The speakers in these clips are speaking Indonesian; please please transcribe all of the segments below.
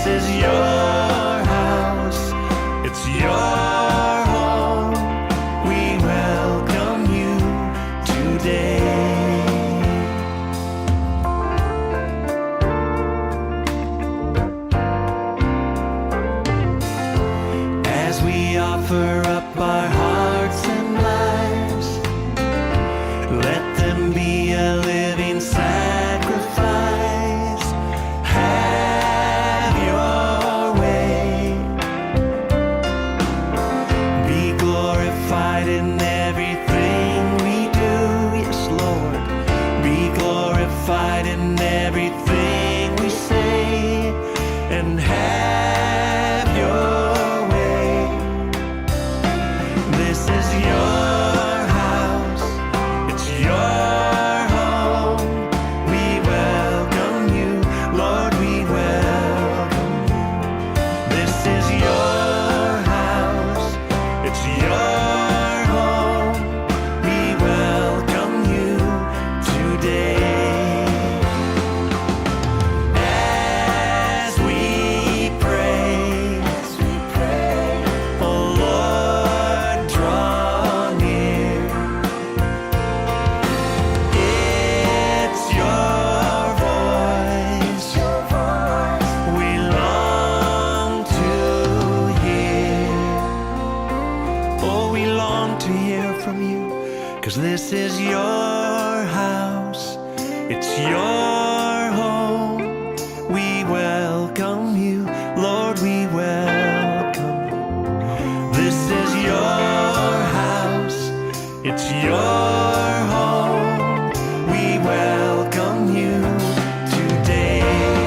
is your house, it's your home. We welcome you today. As we offer up our hearts and lives, let them be a living sacrifice. Have your way. Be glorified in everything we do. Yes, Lord. Be glorified in everything we say. And have your way. This is your house, it's your home. We welcome you, Lord, we welcome you. This is your house, it's your home. We welcome you today. As we pray, oh Lord, draw near. It's your voice we long to hear. Oh, we long to hear from you, 'cause this is your house, it's your home. We welcome you, Lord, we welcome you. This is your house, it's your home. We welcome you today.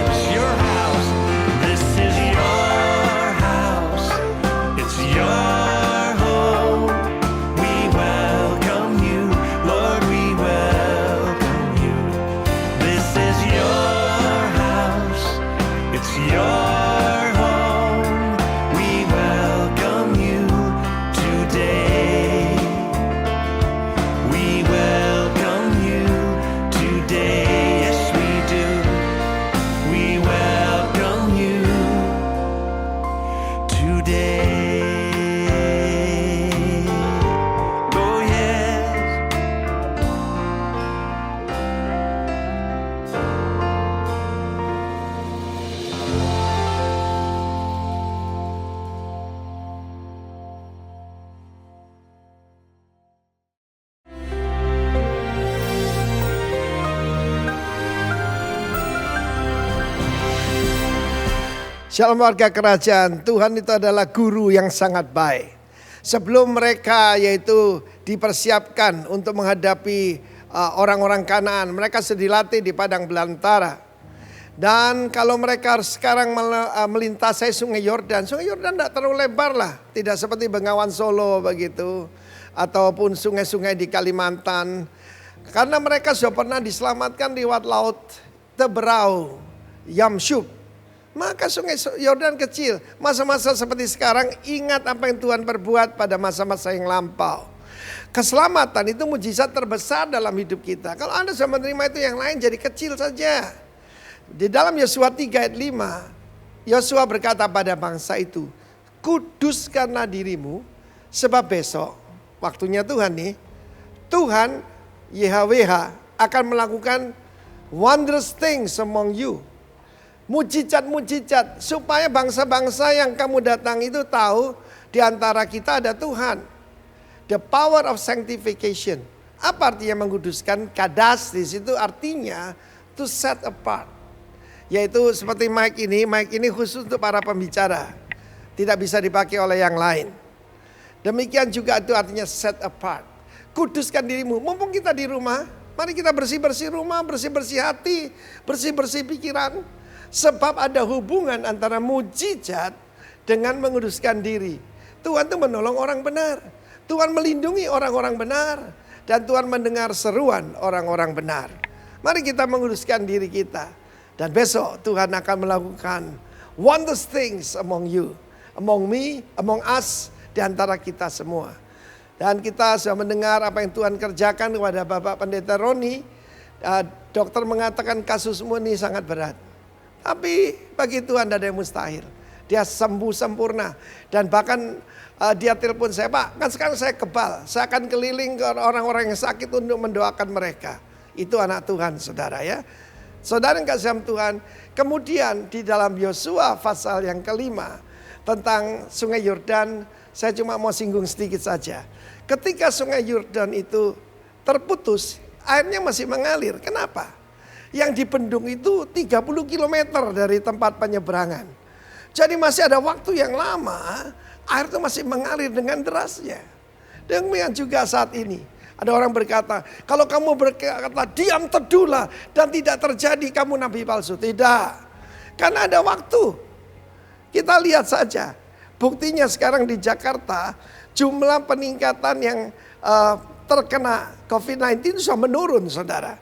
It's your house, this is your house, it's your home. We welcome you, Lord, we welcome you. This is your house, it's your home. We welcome you today. We welcome you today. Yes, we do. We welcome you today. Oh, yes. Shalom warga kerajaan, Tuhan itu adalah guru yang sangat baik. Sebelum mereka yaitu dipersiapkan untuk menghadapi orang-orang Kanaan, mereka sudah dilatih di padang belantara. Dan kalau mereka sekarang melintasi Sungai Yordan tidak terlalu lebar lah, tidak seperti Bengawan Solo begitu, ataupun sungai-sungai di Kalimantan. Karena mereka sudah pernah diselamatkan lewat laut Teberau, Yamsuf. Maka Sungai Yordan kecil. Masa-masa seperti sekarang, ingat apa yang Tuhan perbuat pada masa-masa yang lampau. Keselamatan itu mujizat terbesar dalam hidup kita. Kalau Anda sudah menerima itu, yang lain jadi kecil saja. Di dalam Yosua 3 ayat 5, Yosua berkata pada bangsa itu, kuduskanlah dirimu, sebab besok, waktunya Tuhan nih, Tuhan YHWH akan melakukan wondrous things among you. Mujizat-mujizat supaya bangsa-bangsa yang kamu datang itu tahu di antara kita ada Tuhan. The power of sanctification. Apa artinya menguduskan? Kadas di situ artinya to set apart. Yaitu seperti mic ini khusus untuk para pembicara. Tidak bisa dipakai oleh yang lain. Demikian juga itu artinya set apart. Kuduskan dirimu. Mumpung kita di rumah, mari kita bersih-bersih rumah, bersih-bersih hati, bersih-bersih pikiran. Sebab ada hubungan antara mujizat dengan menguduskan diri. Tuhan itu menolong orang benar. Tuhan melindungi orang-orang benar. Dan Tuhan mendengar seruan orang-orang benar. Mari kita menguduskan diri kita. Dan besok Tuhan akan melakukan wondrous things among you. Among me, among us, di antara kita semua. Dan kita sudah mendengar apa yang Tuhan kerjakan kepada Bapak Pendeta Roni. Dokter mengatakan kasusmu ini sangat berat. Tapi bagi Tuhan tidak ada yang mustahil. Dia sembuh sempurna. Dan bahkan dia telepon saya, Pak kan sekarang saya kebal. Saya akan keliling ke orang-orang yang sakit untuk mendoakan mereka. Itu anak Tuhan saudara ya. Saudara yang kasih Tuhan. Kemudian di dalam Yosua pasal yang kelima. Tentang sungai Yordan. Saya cuma mau singgung sedikit saja. Ketika sungai Yordan itu terputus. Airnya masih mengalir. Kenapa? Yang dibendung itu 30 km dari tempat penyeberangan. Jadi masih ada waktu yang lama, air itu masih mengalir dengan derasnya. Demikian juga saat ini. Ada orang berkata, kalau kamu berkata diam teduhlah dan tidak terjadi kamu nabi palsu. Tidak, karena ada waktu. Kita lihat saja, buktinya sekarang di Jakarta jumlah peningkatan yang terkena COVID-19 itu sudah menurun saudara.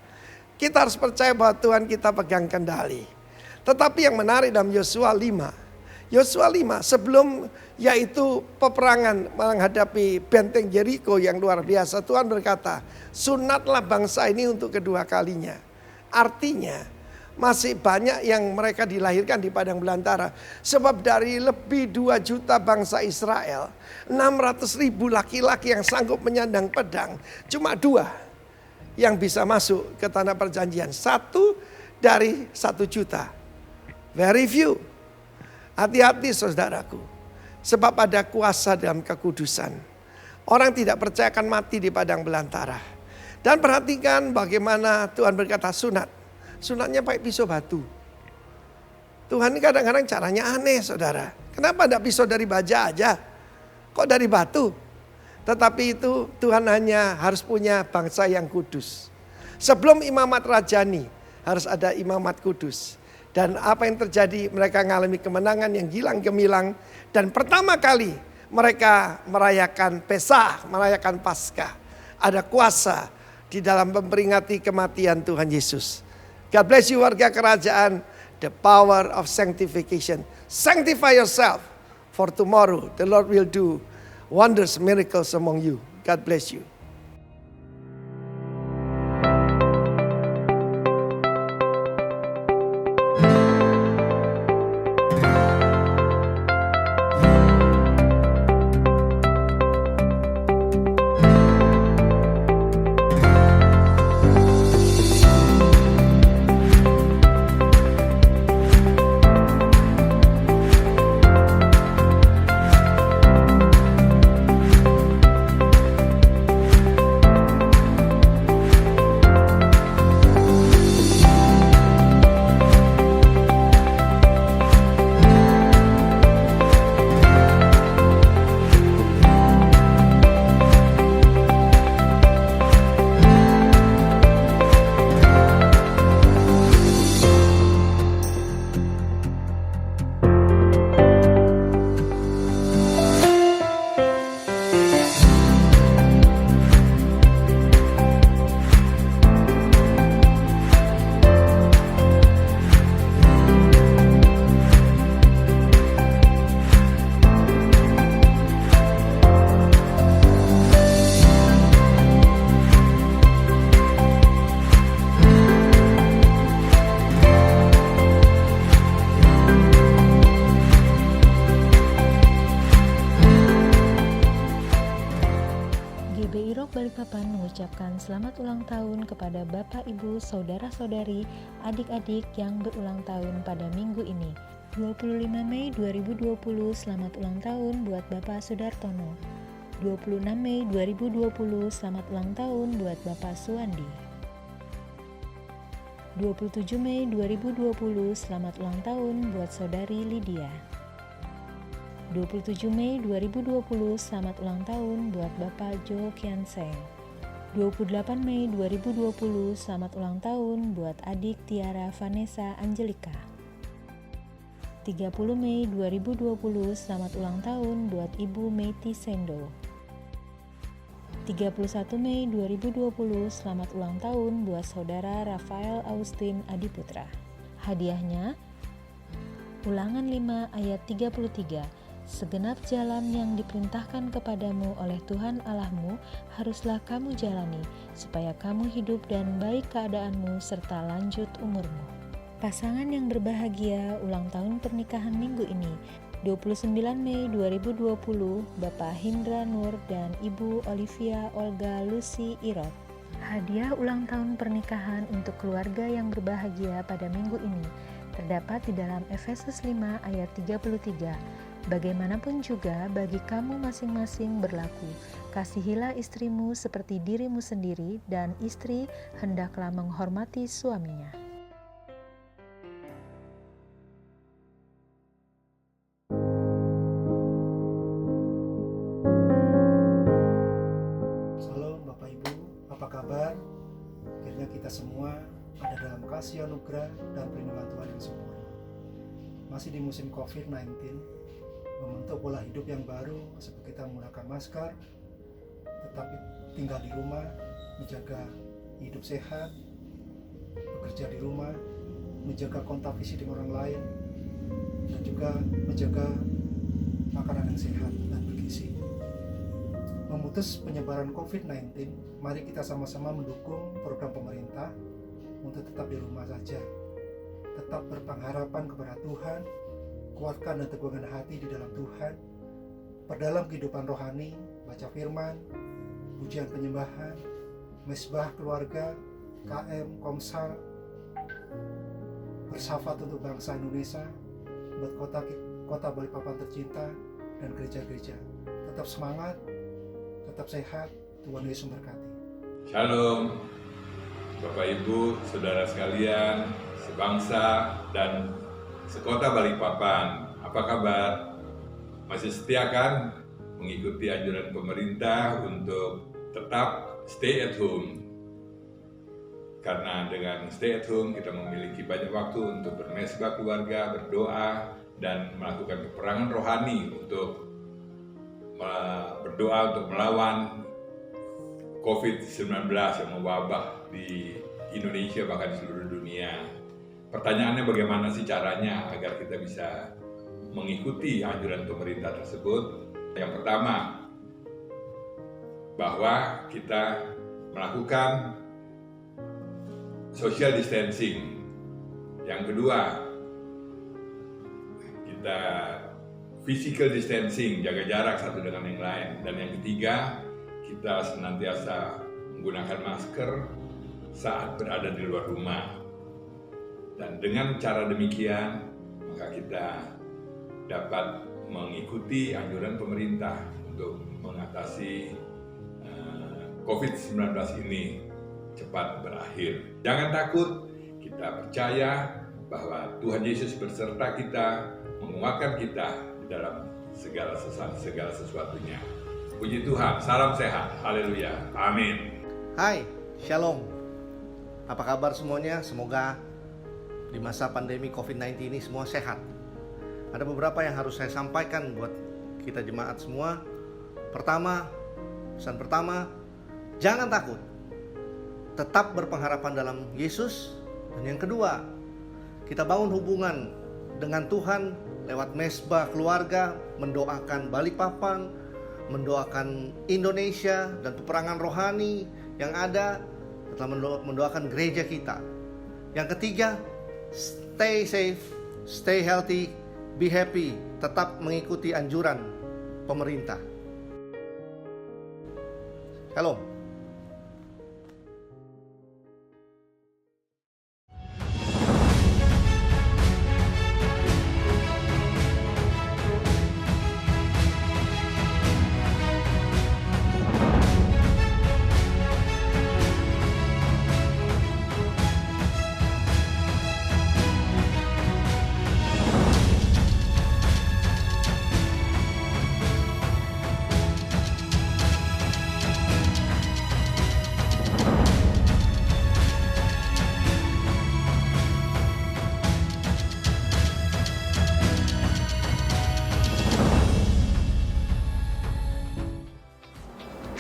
Kita harus percaya bahwa Tuhan kita pegang kendali. Tetapi yang menarik dalam Yosua 5. Yosua 5 sebelum yaitu peperangan menghadapi benteng Yeriko yang luar biasa. Tuhan berkata, sunatlah bangsa ini untuk kedua kalinya. Artinya masih banyak yang mereka dilahirkan di padang belantara. Sebab dari lebih 2 juta bangsa Israel, 600.000 laki-laki yang sanggup menyandang pedang. Cuma 2 yang bisa masuk ke tanah perjanjian. 1 dari 1 juta. Very few. Hati-hati saudaraku. Sebab ada kuasa dalam kekudusan. Orang tidak percaya akan mati di padang belantara. Dan perhatikan bagaimana Tuhan berkata sunat. Sunatnya pakai pisau batu. Tuhan ini kadang-kadang caranya aneh saudara. Kenapa tidak pisau dari baja aja? Kok dari batu? Tetapi itu Tuhan hanya harus punya bangsa yang kudus. Sebelum imamat rajani harus ada imamat kudus. Dan apa yang terjadi, mereka mengalami kemenangan yang gilang gemilang. Dan pertama kali mereka merayakan Pesah, merayakan Paskah. Ada kuasa di dalam memperingati kematian Tuhan Yesus. God bless you warga kerajaan. The power of sanctification. Sanctify yourself, for tomorrow the Lord will do wonders, miracles among you. God bless you. Balikpapan mengucapkan selamat ulang tahun kepada Bapak, Ibu, Saudara-saudari, adik-adik yang berulang tahun pada minggu ini. 25 Mei 2020, selamat ulang tahun buat Bapak Sudartono. 26 Mei 2020, selamat ulang tahun buat Bapak Suwandi. 27 Mei 2020, selamat ulang tahun buat Saudari Lydia. 27 Mei 2020, selamat ulang tahun buat Bapak Jo Kian Seng. 28 Mei 2020, selamat ulang tahun buat adik Tiara Vanessa Angelika. 30 Mei 2020, selamat ulang tahun buat Ibu Meiti Sendo. 31 Mei 2020, selamat ulang tahun buat Saudara Rafael Austin Adiputra. Hadiahnya, Ulangan 5 ayat 33. Segenap jalan yang diperintahkan kepadamu oleh Tuhan Allahmu haruslah kamu jalani, supaya kamu hidup dan baik keadaanmu serta lanjut umurmu. Pasangan yang berbahagia ulang tahun pernikahan minggu ini, 29 Mei 2020, Bapak Hindra Nur dan Ibu Olivia Olga Lucy Irot. Hadiah ulang tahun pernikahan untuk keluarga yang berbahagia pada minggu ini terdapat di dalam Efesus 5 ayat 33. Bagaimanapun juga bagi kamu masing-masing berlaku, kasihilah istrimu seperti dirimu sendiri, dan istri hendaklah menghormati suaminya. Salam Bapak Ibu, apa kabar? Akhirnya kita semua ada dalam kasih anugerah dan perlindungan Tuhan yang sempurna. Masih di musim COVID-19, membentuk pola hidup yang baru seperti kita menggunakan masker, tetapi tinggal di rumah, menjaga hidup sehat, bekerja di rumah, menjaga kontak fisik dengan orang lain, dan juga menjaga makanan yang sehat dan bergizi. Memutus penyebaran COVID-19, mari kita sama-sama mendukung program pemerintah untuk tetap di rumah saja. Tetap berpengharapan kepada Tuhan, kuatkan dan teguhkan hati di dalam Tuhan, perdalam kehidupan rohani, baca firman, pujian penyembahan, mesbah keluarga, KM, Komsal, bersafat untuk bangsa Indonesia, buat kota Balikpapan tercinta, dan gereja-gereja. Tetap semangat, tetap sehat, Tuhan Yesus memberkati. Shalom, Bapak Ibu, Saudara sekalian, sebangsa dan sekota Balikpapan. Apa kabar? Masih setia kan mengikuti anjuran pemerintah untuk tetap stay at home? Karena dengan stay at home kita memiliki banyak waktu untuk bermesbah keluarga, berdoa, dan melakukan peperangan rohani untuk berdoa untuk melawan COVID-19 yang mewabah di Indonesia bahkan di seluruh dunia. Pertanyaannya bagaimana sih caranya agar kita bisa mengikuti anjuran pemerintah tersebut? Yang pertama, bahwa kita melakukan social distancing. Yang kedua, kita physical distancing, jaga jarak satu dengan yang lain. Dan yang ketiga, kita senantiasa menggunakan masker saat berada di luar rumah. Dan dengan cara demikian, maka kita dapat mengikuti anjuran pemerintah untuk mengatasi COVID-19 ini cepat berakhir. Jangan takut, kita percaya bahwa Tuhan Yesus berserta kita, menguatkan kita di dalam segala sesuatunya. Puji Tuhan, salam sehat, haleluya, amin. Hai, Shalom. Apa kabar semuanya? Semoga di masa pandemi COVID-19 ini semua sehat. Ada beberapa yang harus saya sampaikan buat kita jemaat semua. Pesan pertama, jangan takut. Tetap berpengharapan dalam Yesus. Dan yang kedua, kita bangun hubungan dengan Tuhan lewat mesbah keluarga, mendoakan Balikpapan, mendoakan Indonesia dan peperangan rohani yang ada, serta mendoakan gereja kita. Yang ketiga, stay safe, stay healthy, be happy, tetap mengikuti anjuran pemerintah. Shalom.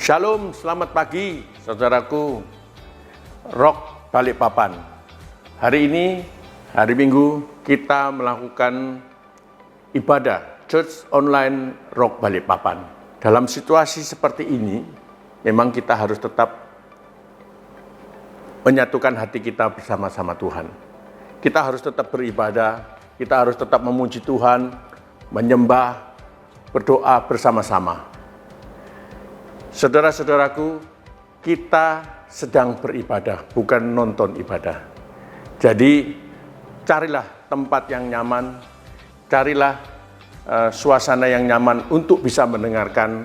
Shalom, selamat pagi saudaraku Rock Balikpapan. Hari ini, hari Minggu, kita melakukan ibadah Church Online Rock Balikpapan. Dalam situasi seperti ini, memang kita harus tetap menyatukan hati kita bersama-sama Tuhan. kita harus tetap beribadah, kita harus tetap memuji Tuhan, menyembah, berdoa bersama-sama. Saudara-saudaraku, kita sedang beribadah, bukan nonton ibadah. Jadi, carilah tempat yang nyaman, carilah suasana yang nyaman untuk bisa mendengarkan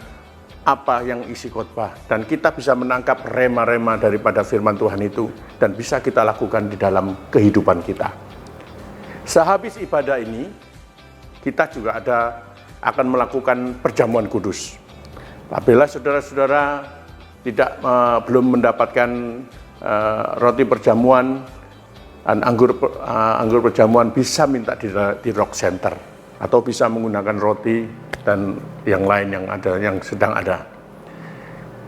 apa yang isi khotbah, dan kita bisa menangkap rema-rema daripada firman Tuhan itu dan bisa kita lakukan di dalam kehidupan kita. Sehabis ibadah ini, kita juga akan melakukan perjamuan kudus. Apabila saudara-saudara belum mendapatkan roti perjamuan dan anggur perjamuan, bisa minta di Rock Center atau bisa menggunakan roti dan yang lain yang sedang ada.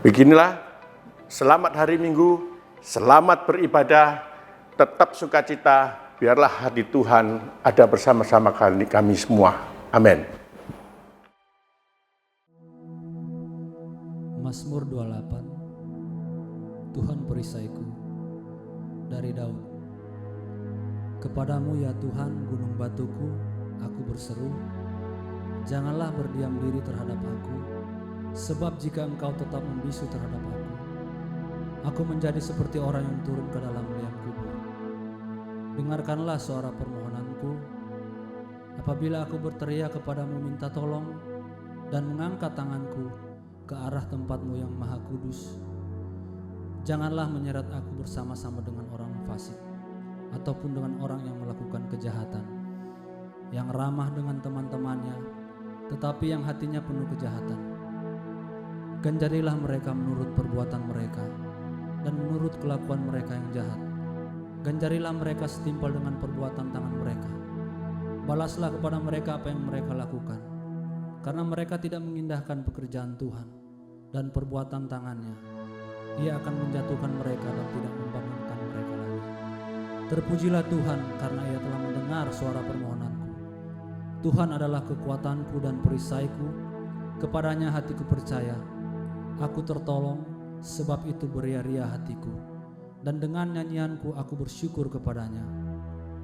Beginilah, selamat hari Minggu, selamat beribadah, tetap sukacita, biarlah hati Tuhan ada bersama-sama kami semua. Amin. Mazmur 28. Tuhan perisaiku, dari Daud. Kepadamu ya Tuhan gunung batuku, aku berseru, janganlah berdiam diri terhadap aku, sebab jika engkau tetap membisu terhadap aku menjadi seperti orang yang turun ke dalam liang kubur. Dengarkanlah suara permohonanku, apabila aku berteriak kepadamu minta tolong, dan mengangkat tanganku ke arah tempat-Mu yang maha kudus. Janganlah menyeret aku bersama-sama dengan orang fasik, ataupun dengan orang yang melakukan kejahatan, yang ramah dengan teman-temannya, tetapi yang hatinya penuh kejahatan. Ganjarilah mereka menurut perbuatan mereka, dan menurut kelakuan mereka yang jahat. Ganjarilah mereka setimpal dengan perbuatan tangan mereka. Balaslah kepada mereka apa yang mereka lakukan, karena mereka tidak mengindahkan pekerjaan Tuhan dan perbuatan tangannya. Ia akan menjatuhkan mereka dan tidak membangunkan mereka lagi. Terpujilah Tuhan karena Ia telah mendengar suara permohonanku. Tuhan adalah kekuatanku dan perisaiku, kepadanya hatiku percaya. Aku tertolong, sebab itu beria-ria hatiku, dan dengan nyanyianku aku bersyukur kepadanya.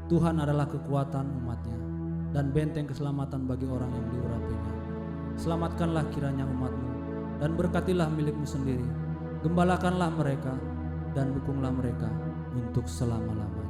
Tuhan adalah kekuatan umatnya, dan benteng keselamatan bagi orang yang diurapinya. Selamatkanlah kiranya umatmu, dan berkatilah milikmu sendiri. Gembalakanlah mereka, dan dukunglah mereka untuk selama-lamanya.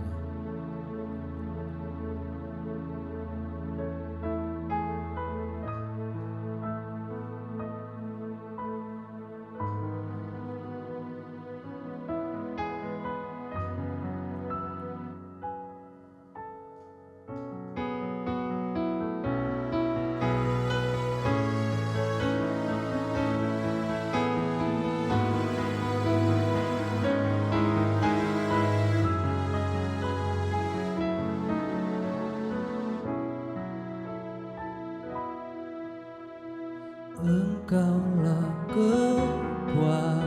Engkaulah kekuatanku,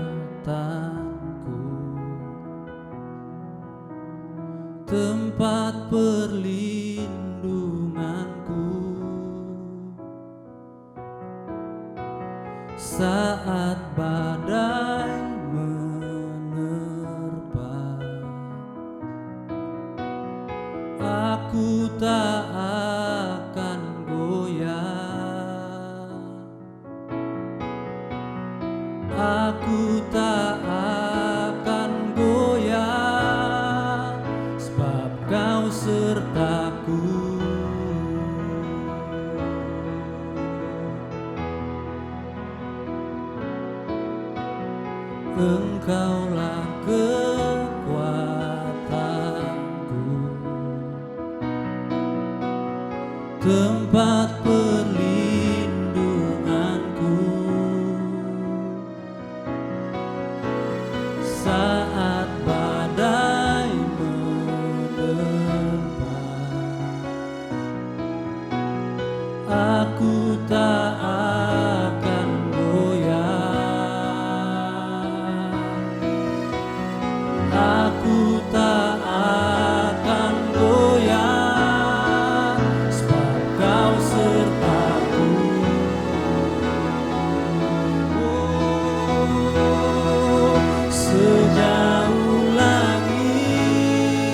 tempat perlindunganku, saat badai menerpa. Aku tak akan goyah. Aku tak akan goyah, sebab Kau sertaku. Engkaulah kekuatanku, tempat perlindunganku, saat badai menerpa. Aku tak akan goyah. Aku tak akan goyah, sebab Kau sertaku. Sejauh langit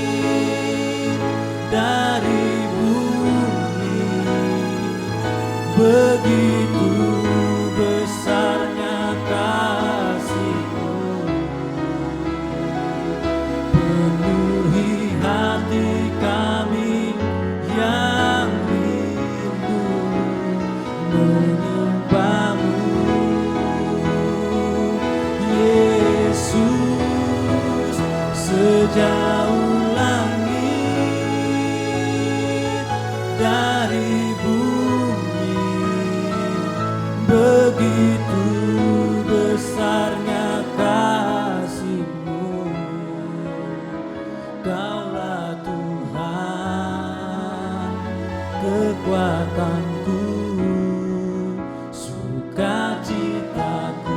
begitu besarnya kasih-Mu, penuhi hati kami yang rindu menyembah-Mu. Yesus, sejauh langit dari bumi, begitu besarnya kasih-Mu. Kaulah Tuhan, kekuatanku, sukacitaku.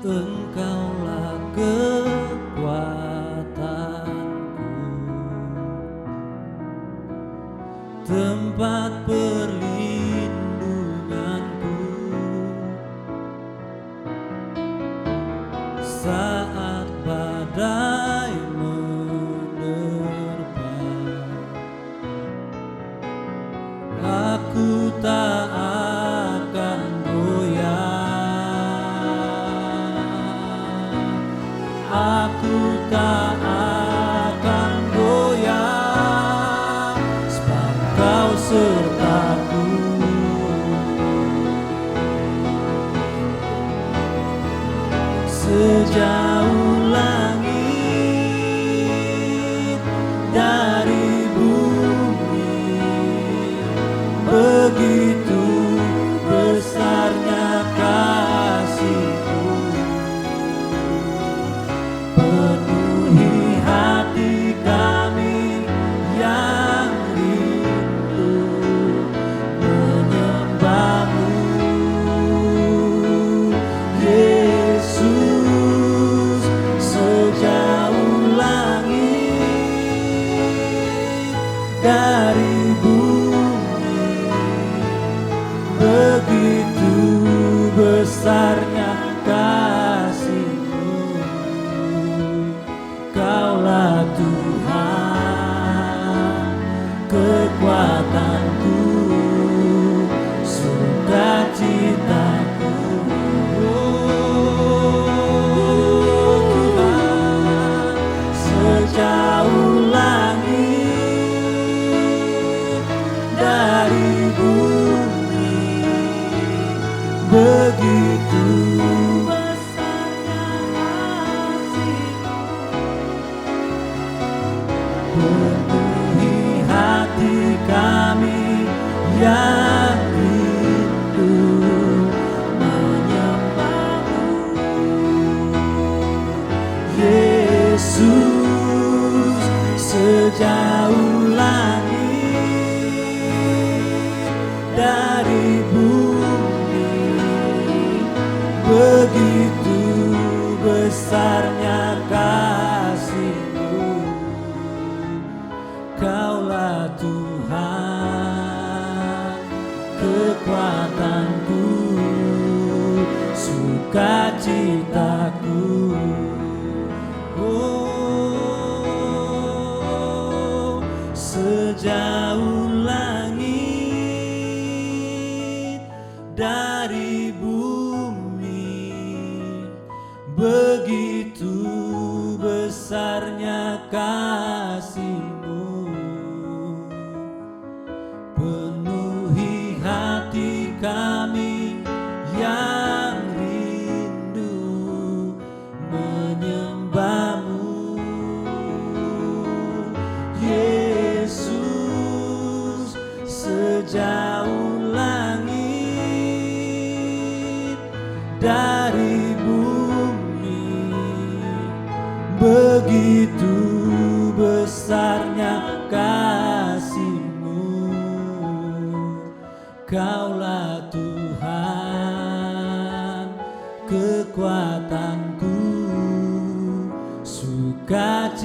Engkaulah kekuatanku, tempat perlindunganku, saat badai menerpa, aku tak akan goyah. Aku tak akan goyah, sebab Kau sertaku. Sejauh langit dari bumi, begitu besarnya kasih-Mu, penuhi hati kami yang rindu menyembah-Mu. Yesus, sejauh langit dari bumi, begitu besarnya kasih-Mu. Kaulah Tuhan, kekuatanku, sukacitaku. Oh Tuhan, sejauh langit dari bumi, begitu besarnya kasih-Mu, penuhi hati kami yang rindu menyembah-Mu. Yesus, sejauh langit dari bumi, begitu besarnya kasih-Mu. Kaulah Tuhan, kekuatanku, sukacitaku. Oh, sejauh langit dari bumi, begitu besarnya kasih-Mu, penuhi hati kami yang rindu menyembah-Mu. Yesus, sejauh langit dari bumi, begitu besarnya kasih-Mu. Kaulah Tuhan, kekuatanku, sukacitaku.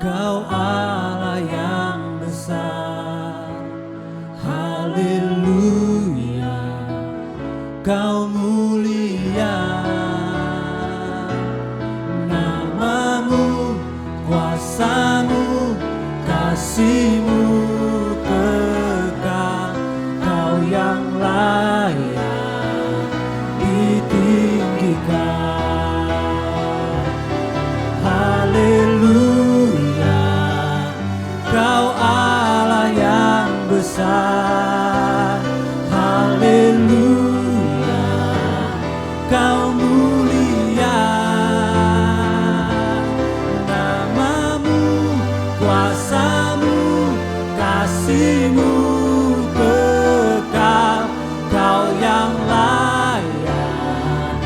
Kau Allah yang besar, haleluya, Kau mulia, namamu, kuasamu, kasihmu kekal, Kau yang layak ditinggikan. Haleluya, Kau Allah yang besar, haleluya, Kau mulia, namamu, kuasamu, kasihmu kekal, Kau yang layak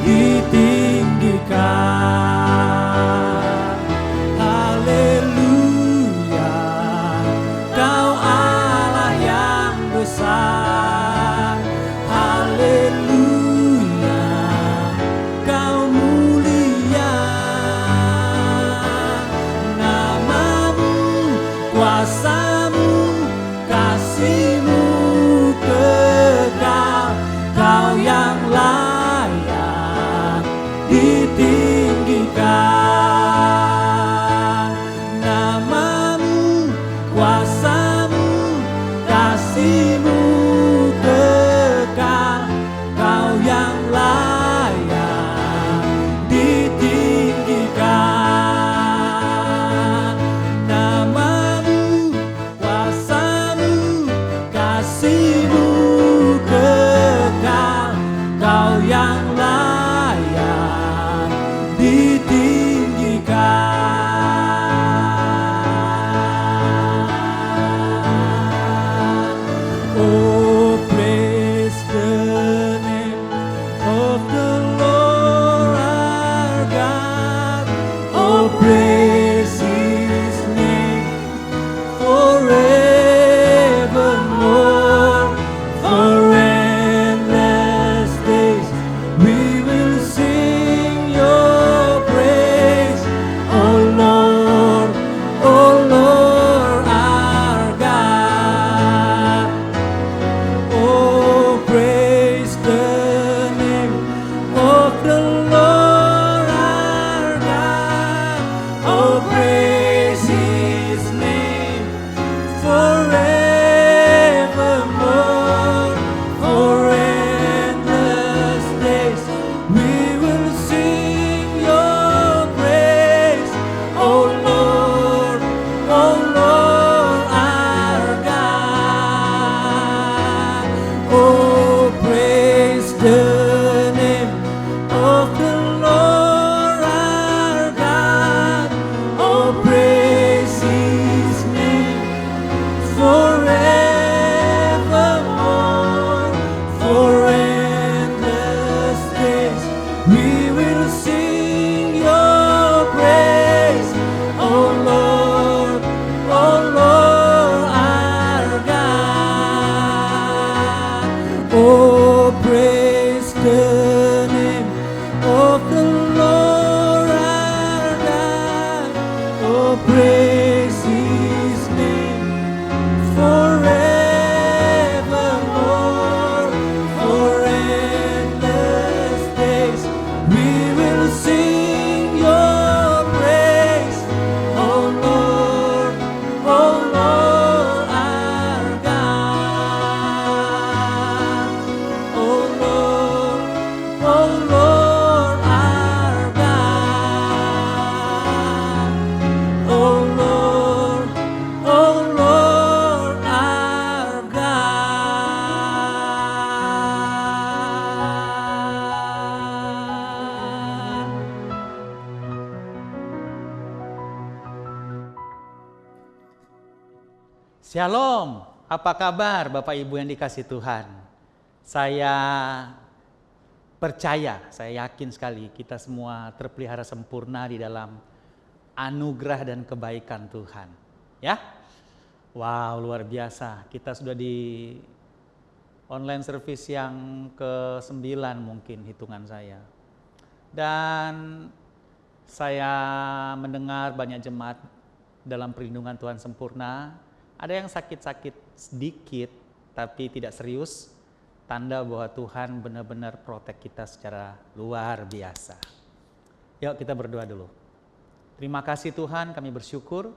ditinggikan. Haleluya, Kau Allah yang besar, haleluya, Kau mulia, namamu, kuasamu, kasihmu kekal, Kau yang layak ditinggikan. Namamu, kuasamu, kasihmu kekal, Kau yang layak ditinggikan. Namamu, kuasamu, kasihmu kekal, Kau yang layak ditinggikan. Oh, praise the name of the Lord our God. Oh, praise His name forevermore. For endless days we will sing Your praise. Oh Lord our God. Oh, praise the name of the Lord our God. Oh, praise His name forevermore. For endless days we will sing Your praise. Oh Lord our God. Oh, praise the name of the Lord our God. Oh, praise His name forevermore. For endless days we will sing Your praise. Oh Lord our God. Oh, praise the name of the Lord our God. Oh, praise His name forevermore. For endless days we will sing Your praise. Oh Lord our God. Oh Lord our God. Oh Lord our God. Shalom, apa kabar Bapak Ibu yang dikasih Tuhan? Saya percaya, saya yakin sekali kita semua terpelihara sempurna di dalam anugerah dan kebaikan Tuhan. Ya, wow, luar biasa. Kita sudah di online service yang ke-9 mungkin hitungan saya. Dan saya mendengar banyak jemaat dalam perlindungan Tuhan sempurna. Ada yang sakit-sakit sedikit tapi tidak serius, tanda bahwa Tuhan benar-benar protek kita secara luar biasa. Yuk kita berdoa dulu. Terima kasih Tuhan, kami bersyukur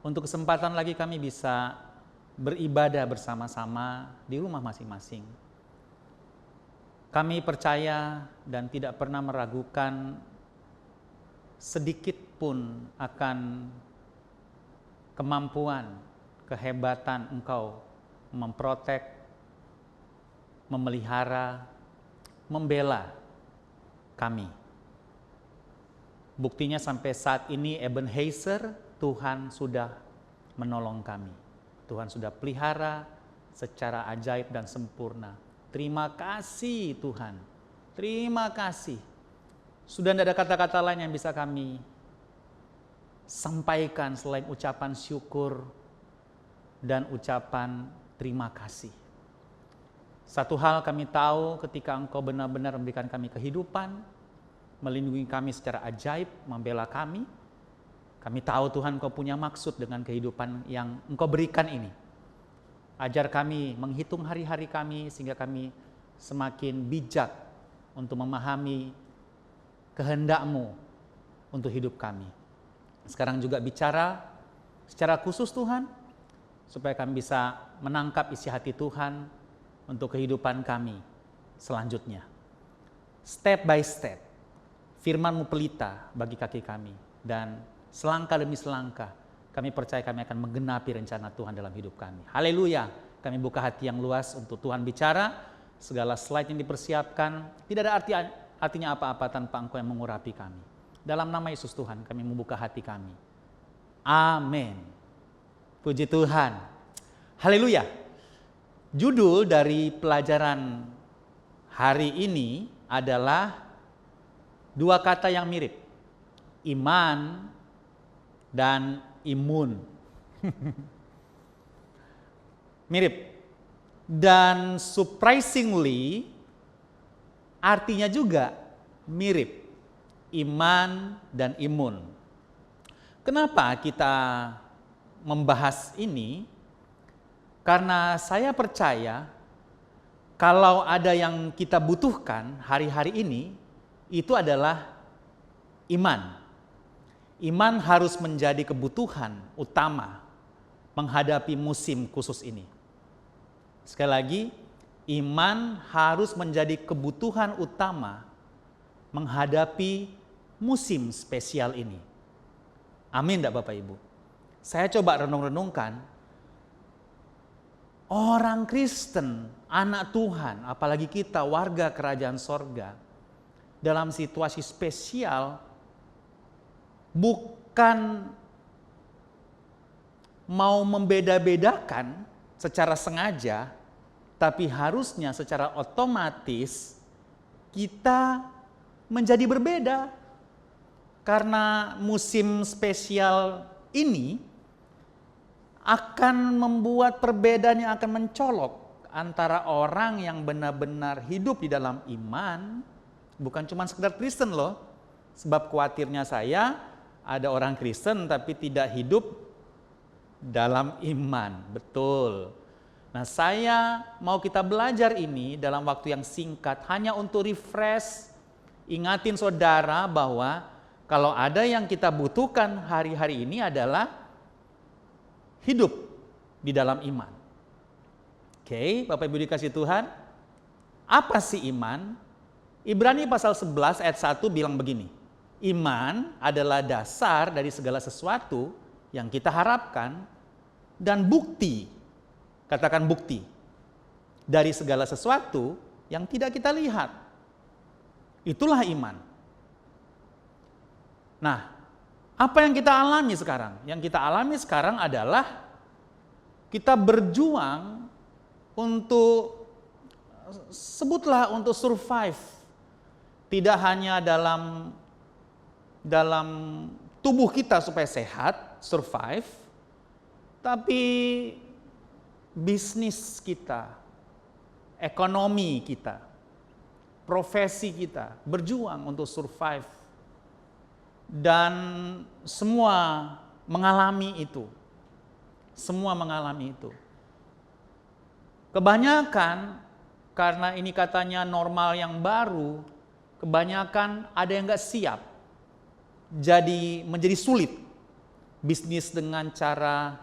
untuk kesempatan lagi kami bisa beribadah bersama-sama di rumah masing-masing. Kami percaya dan tidak pernah meragukan sedikit pun akan kemampuan, kehebatan Engkau memprotek, memelihara, membela kami. Buktinya sampai saat ini Ebenezer, Tuhan sudah menolong kami. Tuhan sudah pelihara secara ajaib dan sempurna. Terima kasih Tuhan, terima kasih. Sudah tidak ada kata-kata lain yang bisa kami sampaikan selain ucapan syukur dan ucapan terima kasih. Satu hal kami tahu, ketika Engkau benar-benar memberikan kami kehidupan, melindungi kami secara ajaib, membela kami, kami tahu Tuhan Engkau punya maksud dengan kehidupan yang Engkau berikan ini. Ajar kami menghitung hari-hari kami sehingga kami semakin bijak untuk memahami kehendak-Mu untuk hidup kami. Sekarang juga bicara secara khusus Tuhan, supaya kami bisa menangkap isi hati Tuhan untuk kehidupan kami selanjutnya. Step by step, firman-Mu pelita bagi kaki kami, dan selangkah demi selangkah kami percaya kami akan menggenapi rencana Tuhan dalam hidup kami. Haleluya, kami buka hati yang luas untuk Tuhan bicara, segala slide yang dipersiapkan, tidak ada artinya apa-apa tanpa Engkau yang mengurapi kami. Dalam nama Yesus Tuhan kami membuka hati kami. Amin. Puji Tuhan. Haleluya. Judul dari pelajaran hari ini adalah dua kata yang mirip. Iman dan imun. Mirip. Dan surprisingly artinya juga mirip. Iman dan imun. Kenapa kita membahas ini? Karena saya percaya kalau ada yang kita butuhkan hari-hari ini, itu adalah iman. Iman harus menjadi kebutuhan utama menghadapi musim khusus ini. Sekali lagi, iman harus menjadi kebutuhan utama menghadapi musim spesial ini. Amin enggak Bapak Ibu? Saya coba renung-renungkan, orang Kristen, anak Tuhan, apalagi kita warga kerajaan sorga, dalam situasi spesial, bukan mau membeda-bedakan secara sengaja, tapi harusnya secara otomatis kita menjadi berbeda. Karena musim spesial ini akan membuat perbedaan yang akan mencolok antara orang yang benar-benar hidup di dalam iman, bukan cuma sekedar Kristen loh. Sebab khawatirnya saya ada orang Kristen tapi tidak hidup dalam iman. Betul. Nah, saya mau kita belajar ini dalam waktu yang singkat hanya untuk refresh, ingatin saudara bahwa kalau ada yang kita butuhkan hari-hari ini adalah hidup di dalam iman. Oke, Bapak Ibu dikasih Tuhan, apa sih iman? Ibrani pasal 11 ayat 1 bilang begini, iman adalah dasar dari segala sesuatu yang kita harapkan dan bukti, katakan bukti, dari segala sesuatu yang tidak kita lihat. Itulah iman. Nah, apa yang kita alami sekarang? Yang kita alami sekarang adalah kita berjuang untuk, sebutlah untuk survive. Tidak hanya dalam tubuh kita supaya sehat, survive, tapi bisnis kita, ekonomi kita, profesi kita berjuang untuk survive. Dan semua mengalami itu. Semua mengalami itu. Kebanyakan karena ini katanya normal yang baru, kebanyakan ada yang nggak siap. Jadi menjadi sulit bisnis dengan cara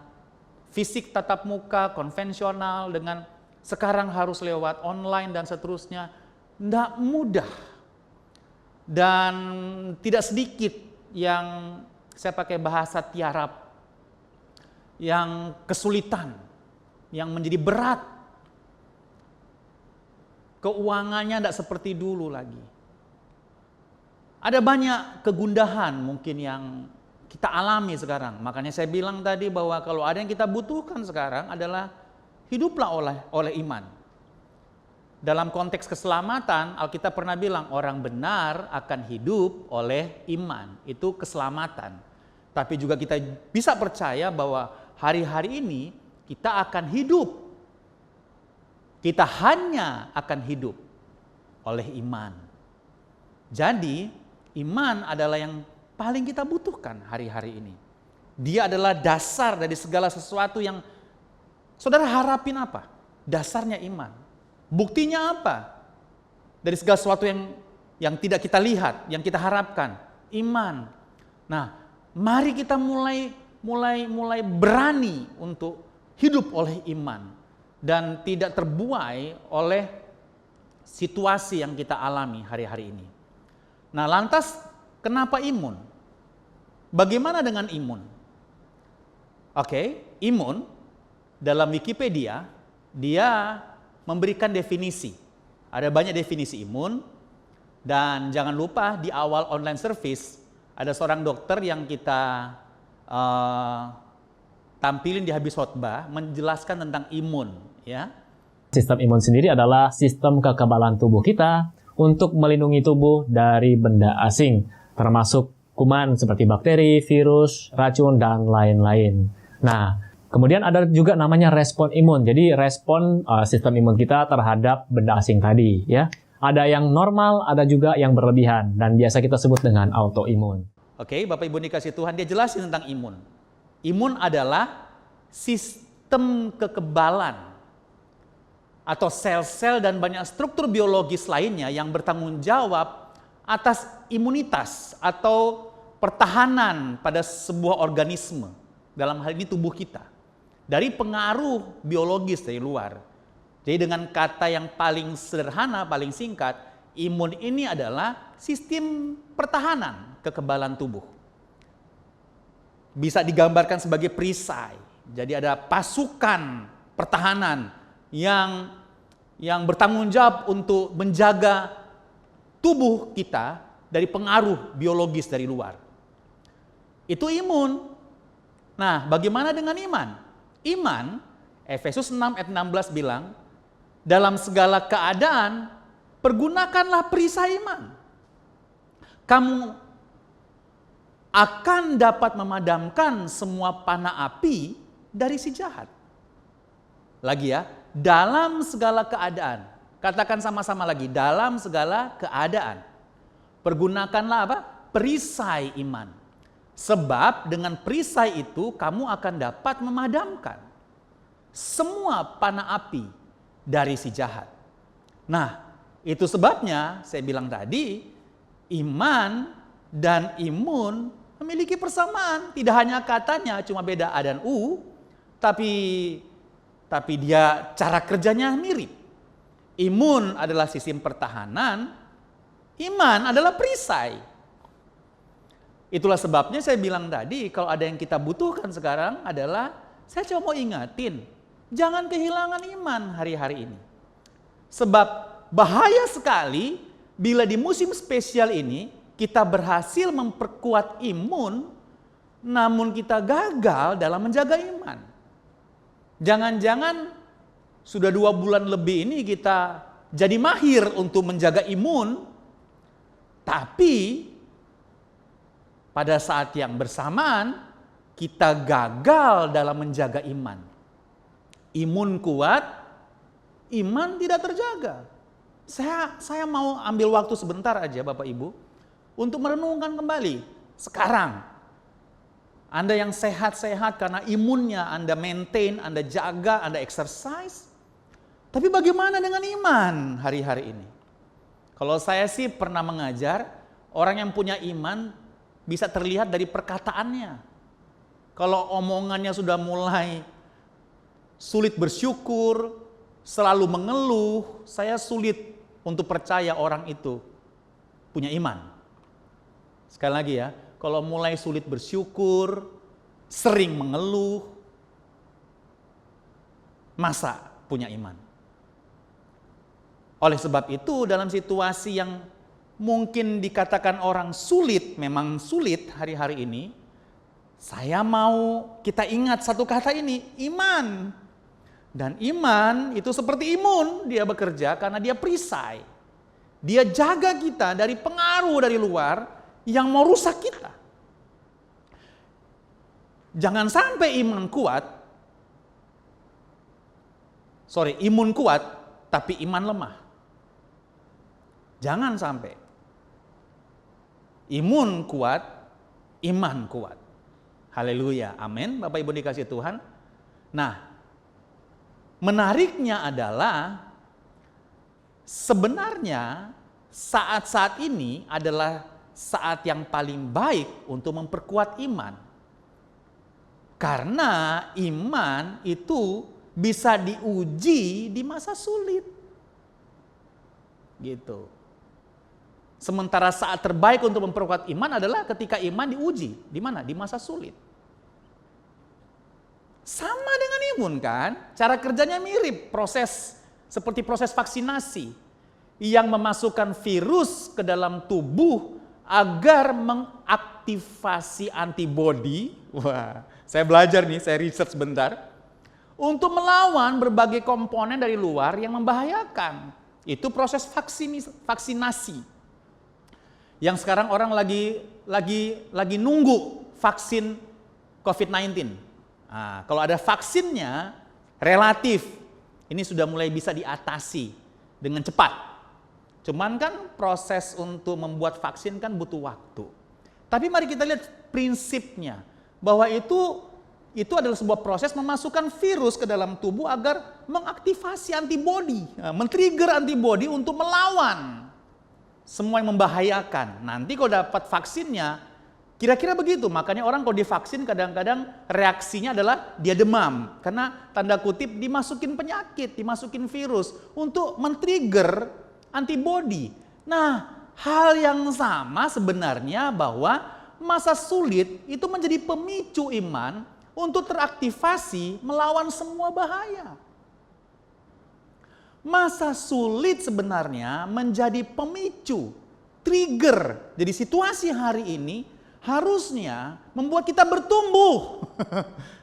fisik tatap muka, konvensional, dengan sekarang harus lewat online dan seterusnya. Nggak mudah. Dan tidak sedikit yang saya pakai bahasa tiarap, yang kesulitan, yang menjadi berat. Keuangannya tidak seperti dulu lagi. Ada banyak kegundahan mungkin yang kita alami sekarang. Makanya saya bilang tadi bahwa kalau ada yang kita butuhkan sekarang adalah hiduplah oleh iman. Dalam konteks keselamatan, Alkitab pernah bilang orang benar akan hidup oleh iman. Itu keselamatan. Tapi juga kita bisa percaya bahwa hari-hari ini kita akan hidup. Kita hanya akan hidup oleh iman. Jadi, iman adalah yang paling kita butuhkan hari-hari ini. Dia adalah dasar dari segala sesuatu yang saudara harapin apa? Dasarnya iman. Buktinya apa? Dari segala sesuatu yang tidak kita lihat, yang kita harapkan, iman. Nah, mari kita mulai berani untuk hidup oleh iman dan tidak terbuai oleh situasi yang kita alami hari-hari ini. Nah, lantas kenapa imun? Bagaimana dengan imun? Oke, imun dalam Wikipedia dia memberikan definisi. Ada banyak definisi imun, dan jangan lupa di awal online service ada seorang dokter yang kita tampilin di habis khotbah menjelaskan tentang imun, ya. Sistem imun sendiri adalah sistem kekebalan tubuh kita untuk melindungi tubuh dari benda asing, termasuk kuman seperti bakteri, virus, racun, dan lain-lain. Nah, kemudian ada juga namanya respon imun. Jadi respon sistem imun kita terhadap benda asing tadi, ya. Ada yang normal, ada juga yang berlebihan, dan biasa kita sebut dengan autoimun. Oke, Bapak Ibu dikasih Tuhan, dia jelasin tentang imun. Imun adalah sistem kekebalan atau sel-sel dan banyak struktur biologis lainnya yang bertanggung jawab atas imunitas atau pertahanan pada sebuah organisme, dalam hal ini tubuh kita, dari pengaruh biologis dari luar. Jadi dengan kata yang paling sederhana, paling singkat, imun ini adalah sistem pertahanan kekebalan tubuh. Bisa digambarkan sebagai perisai. Jadi ada pasukan pertahanan yang bertanggung jawab untuk menjaga tubuh kita dari pengaruh biologis dari luar. Itu imun. Nah, bagaimana dengan iman? Iman, Efesus 6 ayat 16 bilang, dalam segala keadaan, pergunakanlah perisai iman. Kamu akan dapat memadamkan semua panah api dari si jahat. Lagi ya, dalam segala keadaan. Katakan sama-sama lagi, dalam segala keadaan. Pergunakanlah apa? Perisai iman. Sebab dengan perisai itu kamu akan dapat memadamkan semua panah api dari si jahat. Nah, itu sebabnya saya bilang tadi, iman dan imun memiliki persamaan. Tidak hanya katanya cuma beda A dan U, tapi dia cara kerjanya mirip. Imun adalah sistem pertahanan, iman adalah perisai. Itulah sebabnya saya bilang tadi, kalau ada yang kita butuhkan sekarang adalah, saya cuma mau ingatin, jangan kehilangan iman hari-hari ini. Sebab bahaya sekali bila di musim spesial ini kita berhasil memperkuat imun, namun kita gagal dalam menjaga iman. Jangan-jangan sudah 2 bulan lebih ini kita jadi mahir untuk menjaga imun, tapi pada saat yang bersamaan kita gagal dalam menjaga iman. Imun kuat, iman tidak terjaga. Saya mau ambil waktu sebentar aja Bapak Ibu untuk merenungkan kembali Sekarang, Anda yang sehat-sehat karena imunnya Anda maintain, Anda jaga, Anda exercise. Tapi bagaimana dengan iman hari-hari ini? Kalau saya sih pernah mengajar, orang yang punya iman bisa terlihat dari perkataannya. Kalau omongannya sudah mulai sulit bersyukur, selalu mengeluh, saya sulit untuk percaya orang itu punya iman. Sekali lagi ya, kalau mulai sulit bersyukur, sering mengeluh, masa punya iman? Oleh sebab itu, dalam situasi yang mungkin dikatakan orang sulit, memang sulit hari-hari ini, saya mau kita ingat satu kata ini, iman. Dan iman itu seperti imun, dia bekerja karena dia perisai. Dia jaga kita dari pengaruh dari luar yang mau rusak kita. Jangan sampai imun kuat, tapi iman lemah. Jangan sampai. Imun kuat, iman kuat. Haleluya, amin. Bapak Ibu dikasih Tuhan. Nah, menariknya adalah sebenarnya saat-saat ini adalah saat yang paling baik untuk memperkuat iman. Karena iman itu bisa diuji di masa sulit. Gitu. Sementara saat terbaik untuk memperkuat iman adalah ketika iman diuji. Di mana? Di masa sulit. Sama dengan imun kan? Cara kerjanya mirip. Seperti proses vaksinasi. Yang memasukkan virus ke dalam tubuh agar mengaktifasi antibodi. Wah, saya belajar nih, saya research sebentar. Untuk melawan berbagai komponen dari luar yang membahayakan. Itu proses vaksinasi. Yang sekarang orang lagi nunggu vaksin COVID-19. Nah, kalau ada vaksinnya, relatif ini sudah mulai bisa diatasi dengan cepat. Cuman kan proses untuk membuat vaksin kan butuh waktu. Tapi mari kita lihat prinsipnya, bahwa itu adalah sebuah proses memasukkan virus ke dalam tubuh agar mengaktifasi antibodi, men-trigger antibodi untuk melawan semua yang membahayakan. Nanti kalau dapat vaksinnya, kira-kira begitu. Makanya orang kalau divaksin kadang-kadang reaksinya adalah dia demam. Karena tanda kutip dimasukin penyakit, dimasukin virus untuk men-trigger antibodi. Nah, hal yang sama sebenarnya bahwa masa sulit itu menjadi pemicu iman untuk teraktivasi melawan semua bahaya. Masa sulit sebenarnya menjadi pemicu, trigger. Jadi situasi hari ini harusnya membuat kita bertumbuh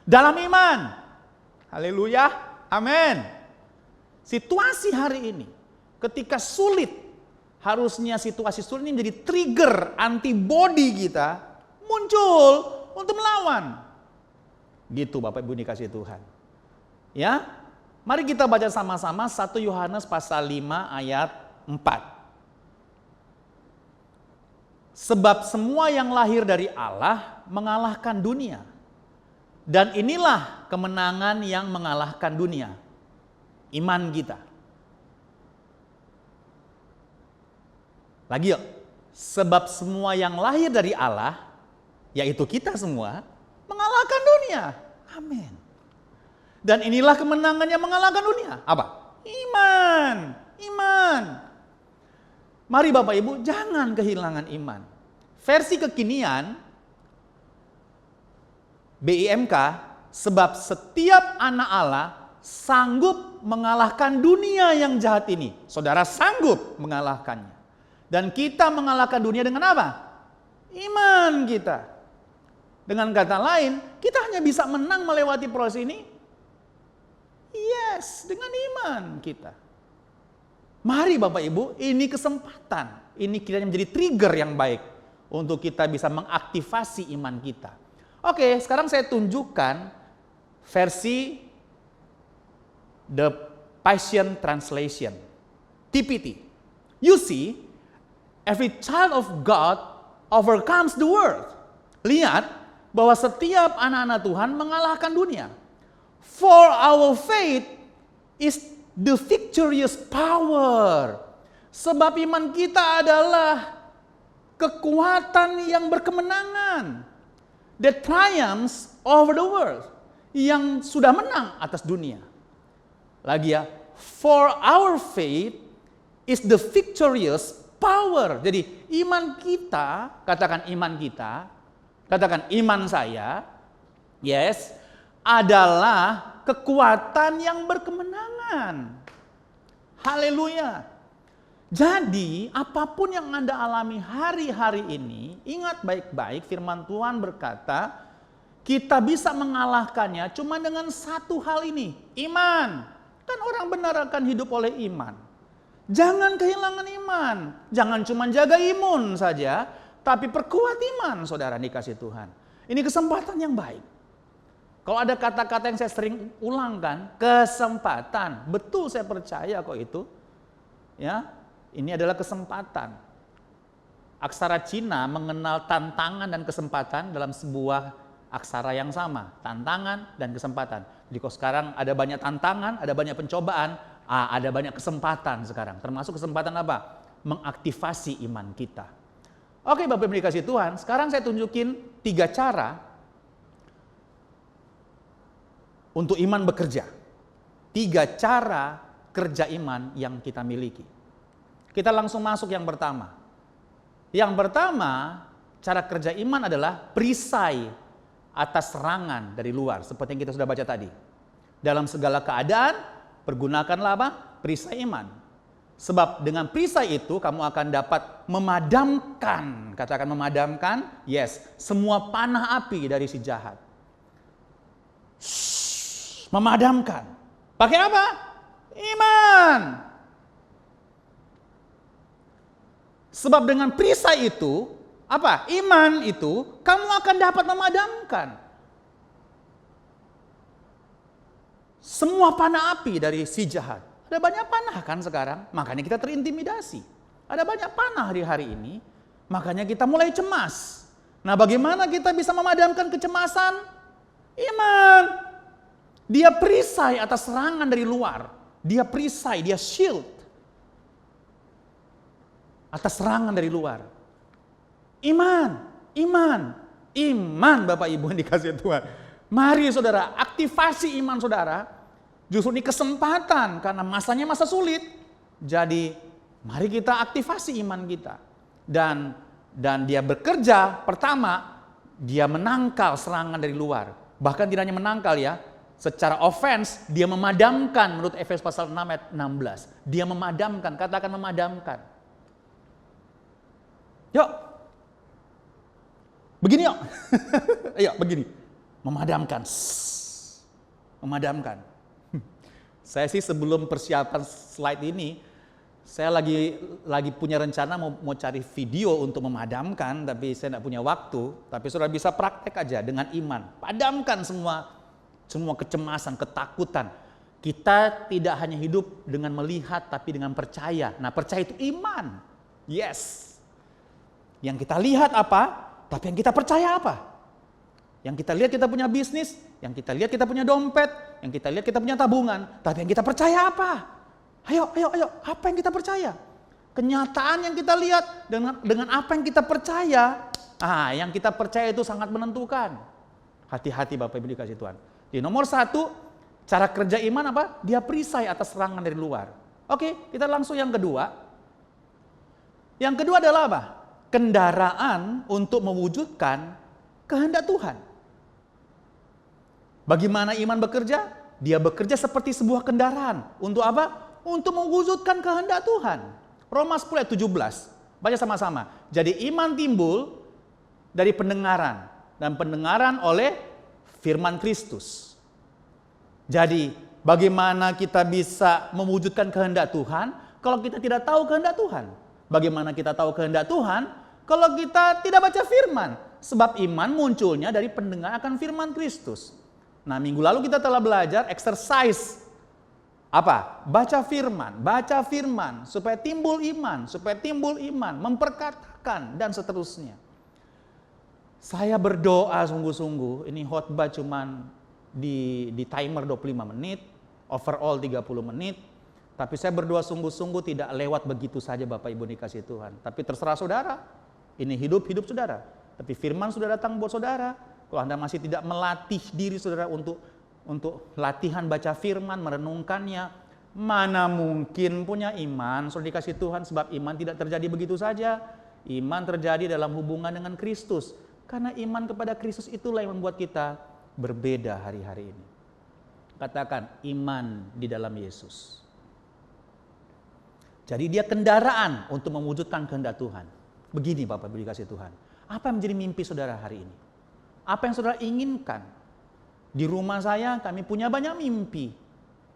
dalam iman. Haleluya, amin. Situasi hari ini, ketika sulit, harusnya situasi sulit ini menjadi trigger antibodi kita muncul untuk melawan. Gitu Bapak Ibu dikasih Tuhan. Ya. Mari kita baca sama-sama 1 Yohanes pasal 5 ayat 4. Sebab semua yang lahir dari Allah mengalahkan dunia. Dan inilah kemenangan yang mengalahkan dunia. Iman kita. Lagi yuk. Sebab semua yang lahir dari Allah, yaitu kita semua, mengalahkan dunia. Amin. Dan inilah kemenangan yang mengalahkan dunia. Apa? Iman. Iman. Mari Bapak Ibu, jangan kehilangan iman. Versi kekinian, BIMK, sebab setiap anak Allah sanggup mengalahkan dunia yang jahat ini. Saudara sanggup mengalahkannya. Dan kita mengalahkan dunia dengan apa? Iman kita. Dengan kata lain, kita hanya bisa menang melewati proses ini. Yes, dengan iman kita. Mari Bapak Ibu, ini kesempatan. Ini kiranya menjadi trigger yang baik untuk kita bisa mengaktifasi iman kita. Oke, sekarang saya tunjukkan versi The Passion Translation, TPT. You see, every child of God overcomes the world. lihat bahwa setiap anak-anak Tuhan mengalahkan dunia. For our faith is the victorious power. Sebab iman kita adalah kekuatan yang berkemenangan. That triumphs over the world. Yang sudah menang atas dunia. Lagi ya, for our faith is the victorious power. Jadi iman kita, katakan iman kita, katakan iman saya, yes, adalah kekuatan yang berkemenangan. Haleluya. Jadi apapun yang Anda alami hari-hari ini, ingat baik-baik firman Tuhan berkata, kita bisa mengalahkannya cuma dengan satu hal ini, iman. Kan orang benar akan hidup oleh iman. Jangan kehilangan iman. Jangan cuma jaga imun saja, tapi perkuat iman, saudara, dikasih Tuhan. Ini kesempatan yang baik. Kalau ada kata-kata yang saya sering ulangkan, kesempatan. Betul, saya percaya kok itu. Ya, ini adalah kesempatan. Aksara Cina mengenal tantangan dan kesempatan dalam sebuah aksara yang sama. Tantangan dan kesempatan. Jadi kalau sekarang ada banyak tantangan, ada banyak pencobaan, ada banyak kesempatan sekarang. Termasuk kesempatan apa? Mengaktifasi iman kita. Oke, Bapak Ibu dikasih Tuhan, sekarang saya tunjukin 3 cara untuk iman bekerja. 3 cara kerja iman yang kita miliki. Kita langsung masuk yang pertama. Yang pertama, cara kerja iman adalah perisai atas serangan dari luar. Seperti yang kita sudah baca tadi. Dalam segala keadaan, pergunakanlah apa? Perisai iman. Sebab dengan perisai itu kamu akan dapat memadamkan, katakan memadamkan, yes, semua panah api dari si jahat. Memadamkan. Pakai apa? Iman. Sebab dengan perisai itu, apa? Iman itu, kamu akan dapat memadamkan semua panah api dari si jahat. Ada banyak panah kan sekarang, makanya kita terintimidasi. Ada banyak panah hari ini, makanya kita mulai cemas. Nah, bagaimana kita bisa memadamkan kecemasan? Iman. Dia perisai atas serangan dari luar. Dia perisai, dia shield atas serangan dari luar. Iman, iman, iman Bapak Ibu yang dikasih Tuhan. Mari saudara, aktivasi iman saudara. Justru ini kesempatan karena masanya masa sulit. Jadi mari kita aktivasi iman kita. Dan dia bekerja, pertama dia menangkal serangan dari luar. Bahkan tidak hanya menangkal ya, secara offense dia memadamkan menurut Efesus pasal 6 ayat 16. Dia memadamkan, katakan memadamkan. Yuk. Begini yuk. Ayo begini. Memadamkan. Memadamkan. Saya sih sebelum persiapan slide ini, saya lagi punya rencana mau cari video untuk memadamkan, tapi saya tidak punya waktu. Tapi saudara bisa praktek aja dengan iman. Padamkan semua kecemasan, ketakutan. Kita tidak hanya hidup dengan melihat, tapi dengan percaya. Nah, percaya itu iman. Yes. Yang kita lihat apa, tapi yang kita percaya apa? Yang kita lihat kita punya bisnis, yang kita lihat kita punya dompet, yang kita lihat kita punya tabungan, tapi yang kita percaya apa? Ayo, apa yang kita percaya? Kenyataan yang kita lihat dengan apa yang kita percaya, yang kita percaya itu sangat menentukan. Hati-hati Bapak Ibu dikasih Tuhan. Di nomor 1, cara kerja iman apa? Dia perisai atas serangan dari luar. Oke, kita langsung yang kedua. Yang kedua adalah apa? Kendaraan untuk mewujudkan kehendak Tuhan. Bagaimana iman bekerja? Dia bekerja seperti sebuah kendaraan. Untuk apa? Untuk mewujudkan kehendak Tuhan. Roma 10 ayat 17. Baca sama-sama. Jadi iman timbul dari pendengaran. Dan pendengaran oleh firman Kristus. Jadi bagaimana kita bisa mewujudkan kehendak Tuhan kalau kita tidak tahu kehendak Tuhan? Bagaimana kita tahu kehendak Tuhan kalau kita tidak baca firman? Sebab iman munculnya dari pendengar akan firman Kristus. Nah, minggu lalu kita telah belajar exercise apa? Baca firman supaya timbul iman, memperkatakan dan seterusnya. Saya berdoa sungguh-sungguh, ini khotbah cuman di timer 25 menit, overall 30 menit, tapi saya berdoa sungguh-sungguh tidak lewat begitu saja Bapak Ibu dikasih Tuhan. Tapi terserah saudara, ini hidup saudara. Tapi firman sudah datang buat saudara. Kalau Anda masih tidak melatih diri saudara untuk latihan baca firman, merenungkannya, mana mungkin punya iman sudah dikasih Tuhan, sebab iman tidak terjadi begitu saja. Iman terjadi dalam hubungan dengan Kristus. Karena iman kepada Kristus itulah yang membuat kita berbeda hari-hari ini. Katakan iman di dalam Yesus. Jadi dia kendaraan untuk mewujudkan kehendak Tuhan. Begini Bapak Ibu dikasih Tuhan. Apa yang menjadi mimpi saudara hari ini? Apa yang saudara inginkan? Di rumah saya kami punya banyak mimpi.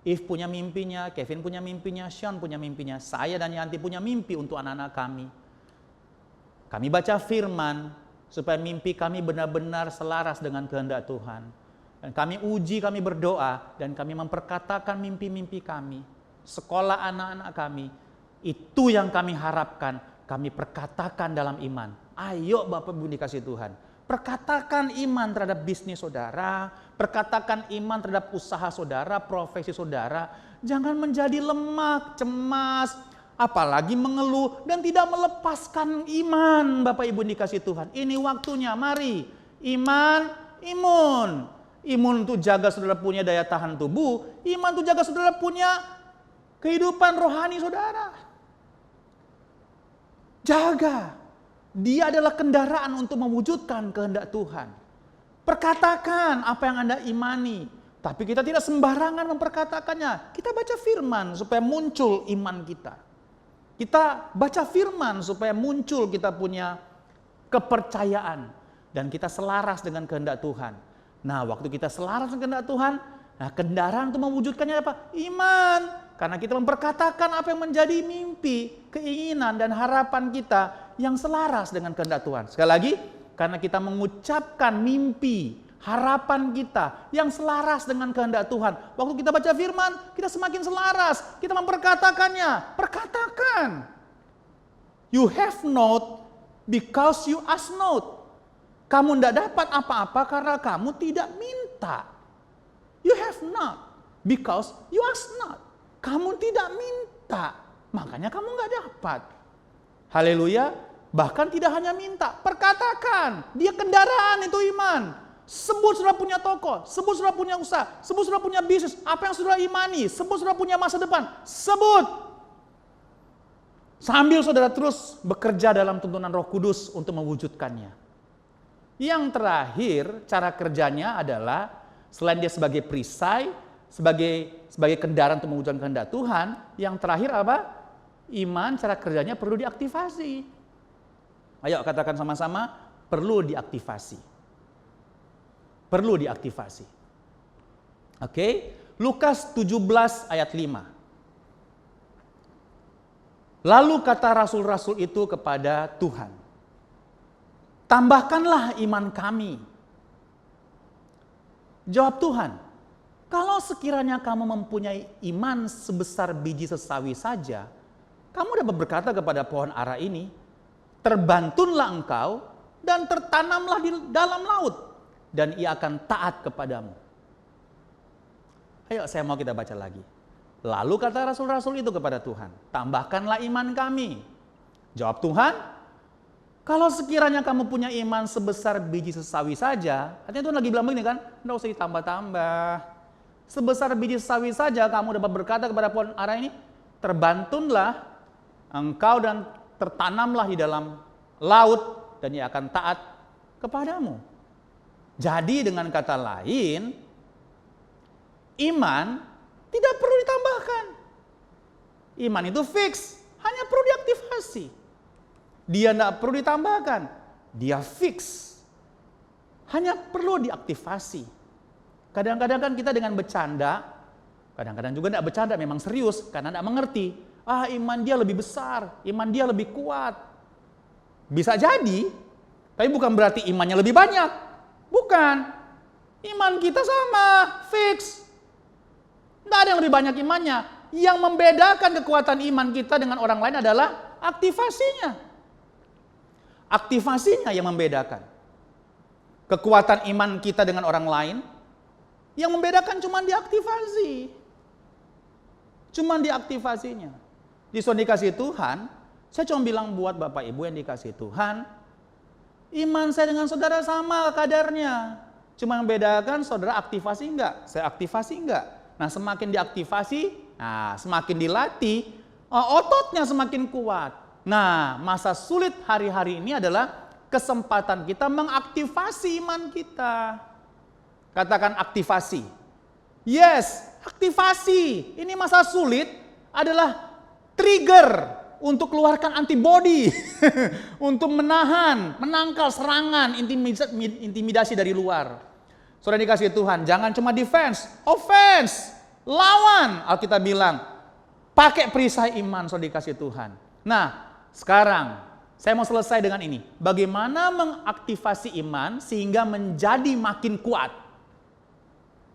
If punya mimpinya, Kevin punya mimpinya, Sean punya mimpinya, saya dan Yanti punya mimpi untuk anak-anak kami. Kami baca firman supaya mimpi kami benar-benar selaras dengan kehendak Tuhan. Dan kami uji, kami berdoa, dan kami memperkatakan mimpi-mimpi kami. Sekolah anak-anak kami, itu yang kami harapkan, kami perkatakan dalam iman. Ayo Bapak Ibu dikasih Tuhan, perkatakan iman terhadap bisnis saudara, perkatakan iman terhadap usaha saudara, profesi saudara. Jangan menjadi lemah, cemas, apalagi mengeluh dan tidak melepaskan iman. Bapak Ibu dikasih Tuhan, ini waktunya, mari iman, imun. Imun untuk jaga saudara punya daya tahan tubuh, iman untuk jaga saudara punya kehidupan rohani saudara. Jaga, dia adalah kendaraan untuk mewujudkan kehendak Tuhan. Perkatakan apa yang Anda imani, tapi kita tidak sembarangan memperkatakannya. Kita baca firman supaya muncul iman kita. Kita baca firman supaya muncul kita punya kepercayaan dan kita selaras dengan kehendak Tuhan. Nah, waktu kita selaras dengan kehendak Tuhan, nah kendaraan untuk mewujudkannya apa? Iman. Karena kita memperkatakan apa yang menjadi mimpi, keinginan dan harapan kita yang selaras dengan kehendak Tuhan. Sekali lagi, karena kita mengucapkan mimpi, harapan kita yang selaras dengan kehendak Tuhan. Waktu kita baca firman, kita semakin selaras. Kita memperkatakannya. Perkatakan. You have not because you ask not. Kamu tidak dapat apa-apa karena kamu tidak minta. You have not because you ask not. Kamu tidak minta, makanya kamu nggak dapat. Haleluya. Bahkan tidak hanya minta, perkatakan. Dia kendaraan itu iman. Sebut saudara punya toko, sebut saudara punya usaha, sebut saudara punya bisnis, apa yang saudara imani, sebut saudara punya masa depan, sebut. Sambil saudara terus bekerja dalam tuntunan Roh Kudus untuk mewujudkannya. Yang terakhir, cara kerjanya adalah selain dia sebagai perisai, sebagai kendaraan untuk mewujudkan kehendak Tuhan, yang terakhir apa? Iman, cara kerjanya perlu diaktifasi. Ayo katakan sama-sama, perlu diaktifasi. Perlu diaktifasi. Oke, Lukas 17 ayat 5. Lalu kata rasul-rasul itu kepada Tuhan, tambahkanlah iman kami. Jawab Tuhan, kalau sekiranya kamu mempunyai iman sebesar biji sesawi saja, kamu dapat berkata kepada pohon ara ini, terbantunlah engkau dan tertanamlah di dalam laut, dan ia akan taat kepadamu. Ayo saya mau kita baca lagi. Lalu kata rasul-rasul itu kepada Tuhan, tambahkanlah iman kami. Jawab Tuhan, kalau sekiranya kamu punya iman sebesar biji sesawi saja, artinya Tuhan lagi bilang begini kan, tidak usah ditambah-tambah. Sebesar biji sesawi saja kamu dapat berkata kepada pohon ara ini, terbantunlah engkau dan tertanamlah di dalam laut, dan ia akan taat kepadamu. Jadi dengan kata lain, iman tidak perlu ditambahkan. Iman itu fix, hanya perlu diaktifasi. Dia tidak perlu ditambahkan, dia fix. Hanya perlu diaktifasi. Kadang-kadang kan kita dengan bercanda, kadang-kadang juga tidak bercanda, memang serius, karena tidak mengerti. Iman dia lebih besar, iman dia lebih kuat. Bisa jadi, tapi bukan berarti imannya lebih banyak. Bukan. Iman kita sama, fix. Tidak ada yang lebih banyak imannya. Yang membedakan kekuatan iman kita dengan orang lain adalah aktivasinya. Aktivasinya yang membedakan. kekuatan iman kita dengan orang lain. Yang membedakan cuma diaktifasi. Cuma diaktifasinya. Di saudara dikasih Tuhan, saya cuma bilang buat Bapak Ibu yang dikasih Tuhan, iman saya dengan saudara sama kadarnya. Cuma yang bedakan saudara aktivasi enggak, saya aktivasi enggak. Nah semakin diaktivasi, semakin dilatih, ototnya semakin kuat. Nah masa sulit hari-hari ini adalah kesempatan kita mengaktifasi iman kita. Katakan aktivasi. Yes, aktivasi. Ini masa sulit adalah trigger untuk keluarkan antibody. Untuk menahan, menangkal serangan, intimidasi dari luar. Saudara dikasih Tuhan, jangan cuma defense, offense. Lawan, Alkitab bilang. Pakai perisai iman, saudara dikasih Tuhan. Nah, sekarang saya mau selesai dengan ini. Bagaimana mengaktifasi iman sehingga menjadi makin kuat.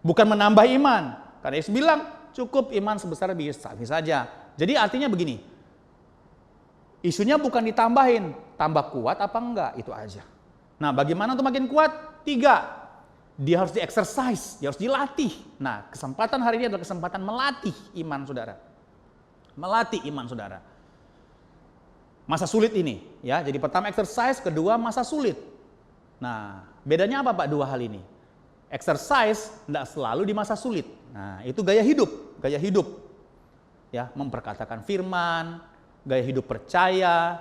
Bukan menambah iman. Karena Yesus bilang, cukup iman sebesar bisa saja. Jadi artinya begini, isunya bukan ditambahin, tambah kuat apa enggak, itu aja. Nah bagaimana untuk makin kuat? 3, dia harus di-exercise, dia harus dilatih. Nah kesempatan hari ini adalah kesempatan melatih iman saudara. Melatih iman saudara. Masa sulit ini, ya. Jadi pertama exercise, kedua masa sulit. Nah bedanya apa Pak dua hal ini? Exercise tidak selalu di masa sulit. Nah, itu gaya hidup. Ya, memperkatakan firman, gaya hidup percaya,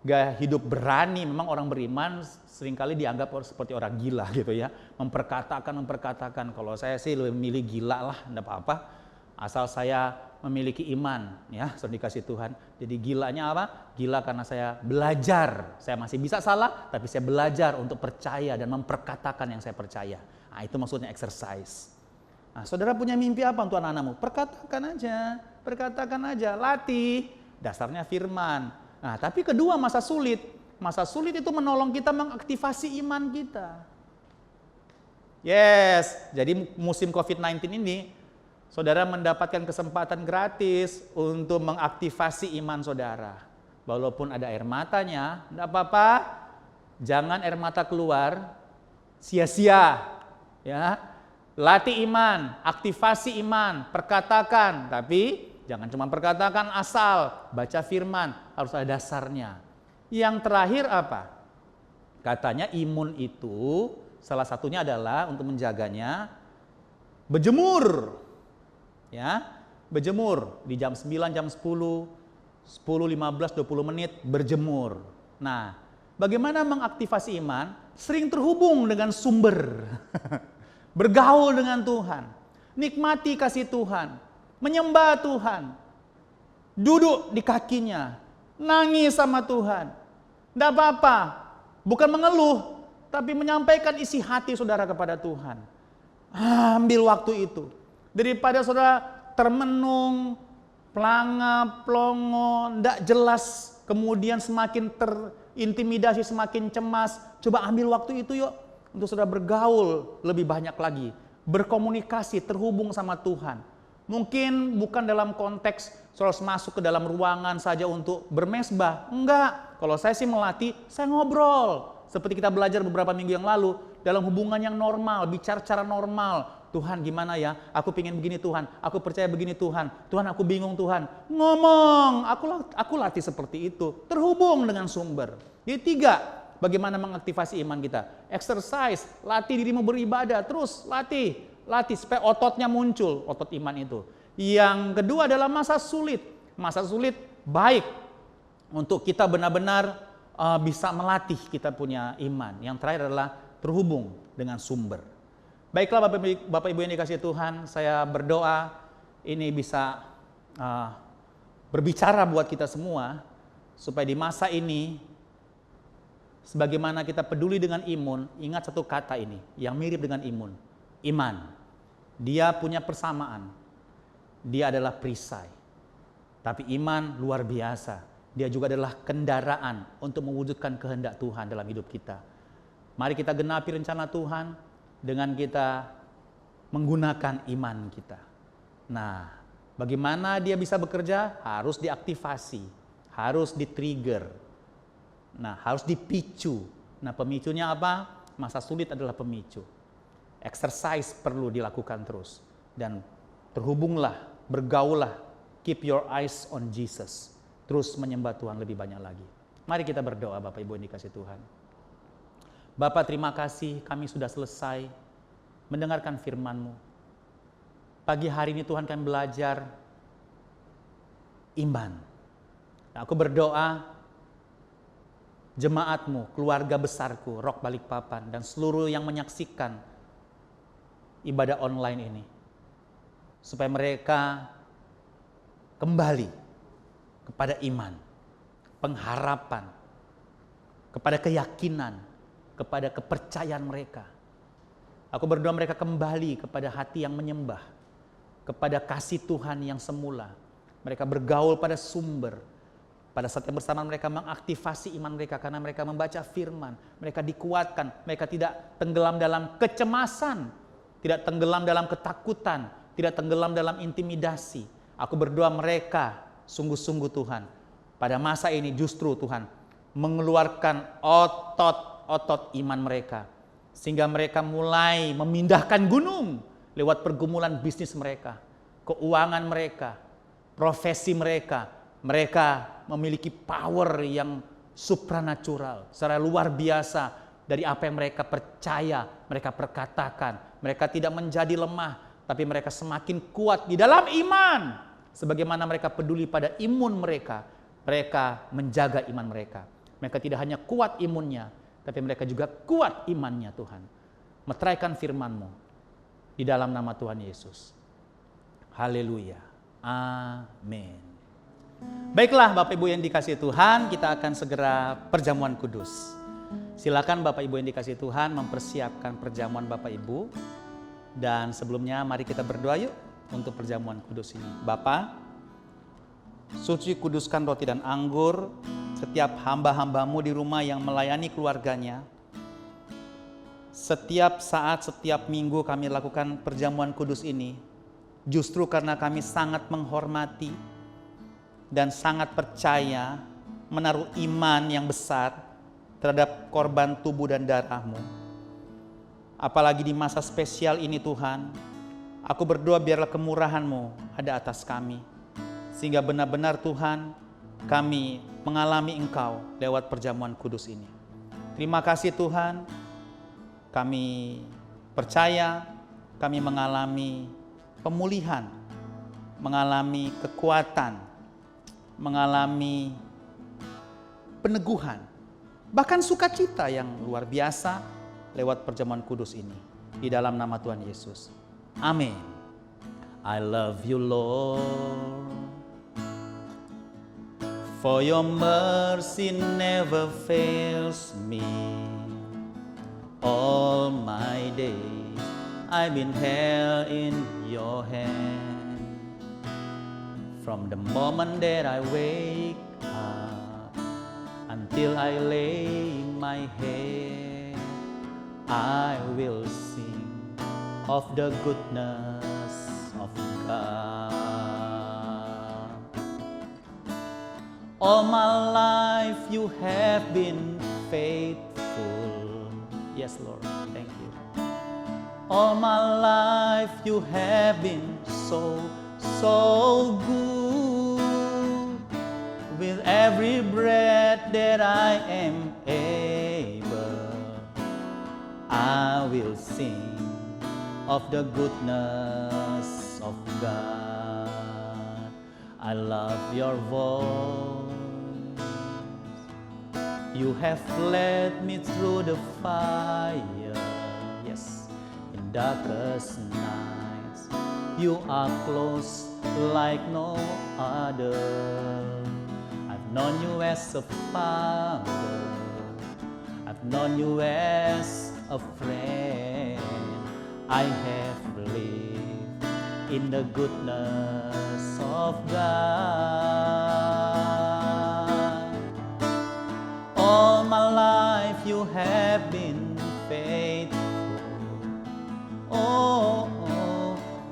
gaya hidup berani. Memang orang beriman seringkali dianggap seperti orang gila gitu ya. Memperkatakan. Kalau saya sih lebih milih gila lah, enggak apa-apa. Asal saya memiliki iman, ya, sudah dikasih Tuhan. Jadi gilanya apa? Gila karena saya belajar. Saya masih bisa salah, tapi saya belajar untuk percaya dan memperkatakan yang saya percaya. Nah, itu maksudnya exercise. Nah, saudara punya mimpi apa untuk anak-anakmu? Perkatakan aja, latih. Dasarnya firman. Nah, tapi kedua masa sulit. Masa sulit itu menolong kita mengaktifasi iman kita. Yes, jadi musim COVID-19 ini, saudara mendapatkan kesempatan gratis untuk mengaktifasi iman saudara. Walaupun ada air matanya, enggak apa-apa. Jangan air mata keluar sia-sia. Ya, latih iman, aktivasi iman, perkatakan, tapi jangan cuma perkatakan asal, baca firman, harus ada dasarnya. Yang terakhir apa? Katanya imun itu salah satunya adalah untuk menjaganya berjemur. Ya, berjemur di jam 9, jam 10, 10, 15, 20 menit berjemur. Nah, bagaimana mengaktifasi iman? Sering terhubung dengan sumber. Bergaul dengan Tuhan. Nikmati kasih Tuhan. Menyembah Tuhan. Duduk di kakinya. Nangis sama Tuhan. Tidak apa-apa. Bukan mengeluh. Tapi menyampaikan isi hati saudara kepada Tuhan. Ambil waktu itu. Daripada saudara termenung, pelanga, plongo, tidak jelas. Kemudian semakin terintimidasi, semakin cemas. Coba ambil waktu itu yuk, untuk saudara bergaul lebih banyak lagi. Berkomunikasi, terhubung sama Tuhan. Mungkin bukan dalam konteks saudara masuk ke dalam ruangan saja untuk bermesbah. Enggak, kalau saya sih melatih, saya ngobrol. Seperti kita belajar beberapa minggu yang lalu, dalam hubungan yang normal, bicara secara normal. Tuhan gimana ya, aku pengen begini Tuhan, aku percaya begini Tuhan, Tuhan aku bingung Tuhan. Ngomong, aku latih seperti itu, terhubung dengan sumber. Jadi 3, bagaimana mengaktifasi iman kita? Exercise, latih dirimu beribadah, terus latih supaya ototnya muncul, otot iman itu. Yang kedua adalah masa sulit. Masa sulit baik untuk kita benar-benar bisa melatih kita punya iman. Yang terakhir adalah terhubung dengan sumber. Baiklah Bapak Ibu yang dikasihi Tuhan, saya berdoa ini bisa berbicara buat kita semua, supaya di masa ini, sebagaimana kita peduli dengan imun, ingat satu kata ini, yang mirip dengan iman. Dia punya persamaan, dia adalah perisai. Tapi iman luar biasa, dia juga adalah kendaraan untuk mewujudkan kehendak Tuhan dalam hidup kita. Mari kita genapi rencana Tuhan, dengan kita menggunakan iman kita. Nah, bagaimana dia bisa bekerja? Harus diaktifasi, harus di-trigger. Nah, harus dipicu. Nah, pemicunya apa? Masa sulit adalah pemicu. Exercise perlu dilakukan terus. Dan terhubunglah, bergaullah, keep your eyes on Jesus. Terus menyembah Tuhan lebih banyak lagi. Mari kita berdoa Bapak Ibu yang dikasihi Tuhan. Bapak, terima kasih kami sudah selesai mendengarkan firman-Mu. Pagi hari ini Tuhan kami belajar iman. Nah, aku berdoa jemaat-Mu, keluarga besarku, Rock Balikpapan, dan seluruh yang menyaksikan ibadah online ini. Supaya mereka kembali kepada iman, pengharapan, kepada keyakinan, kepada kepercayaan mereka. Aku berdoa mereka kembali kepada hati yang menyembah, kepada kasih Tuhan yang semula. Mereka bergaul pada sumber. Pada saat yang bersama mereka mengaktifasi iman mereka karena mereka membaca firman. Mereka dikuatkan, mereka tidak tenggelam dalam kecemasan, tidak tenggelam dalam ketakutan, tidak tenggelam dalam intimidasi. Aku berdoa mereka sungguh-sungguh Tuhan, pada masa ini justru Tuhan mengeluarkan otot iman mereka. Sehingga mereka mulai memindahkan gunung lewat pergumulan bisnis mereka, keuangan mereka, profesi mereka. Mereka memiliki power yang supranatural, secara luar biasa dari apa yang mereka percaya, mereka perkatakan. Mereka tidak menjadi lemah, tapi mereka semakin kuat di dalam iman. Sebagaimana mereka peduli pada imun mereka, mereka menjaga iman mereka. Mereka tidak hanya kuat imunnya, tapi mereka juga kuat imannya Tuhan. Meteraikan firman-Mu di dalam nama Tuhan Yesus. Haleluya. Amin. Baiklah Bapak Ibu yang dikasihi Tuhan, kita akan segera perjamuan kudus. Silakan Bapak Ibu yang dikasihi Tuhan mempersiapkan perjamuan Bapak Ibu. Dan sebelumnya mari kita berdoa yuk untuk perjamuan kudus ini. Bapa, suci kuduskan roti dan anggur setiap hamba-hamba-Mu di rumah yang melayani keluarganya. Setiap saat, setiap minggu kami lakukan perjamuan kudus ini justru karena kami sangat menghormati dan sangat percaya, menaruh iman yang besar terhadap korban tubuh dan darah-Mu. Apalagi di masa spesial ini Tuhan, aku berdoa biarlah kemurahan-Mu ada atas kami. Sehingga benar-benar Tuhan, kami mengalami Engkau lewat perjamuan kudus ini. Terima kasih Tuhan, kami percaya, kami mengalami pemulihan, mengalami kekuatan, mengalami peneguhan, bahkan sukacita yang luar biasa lewat perjamuan kudus ini. Di dalam nama Tuhan Yesus. Amin. I love you Lord, for your mercy never fails me. All my days I've been held in your hand. From the moment that I wake up until I lay my head, I will sing of the goodness of God. All my life you have been faithful. Yes, Lord, thank you. All my life you have been so good. With every breath that I am able, I will sing of the goodness of God. I love your voice. You have led me through the fire, yes, in darkest nights. You are close like no other. I've known you as a father, I've known you as a friend. I have lived in the goodness of God. All my life you have been faithful. Oh,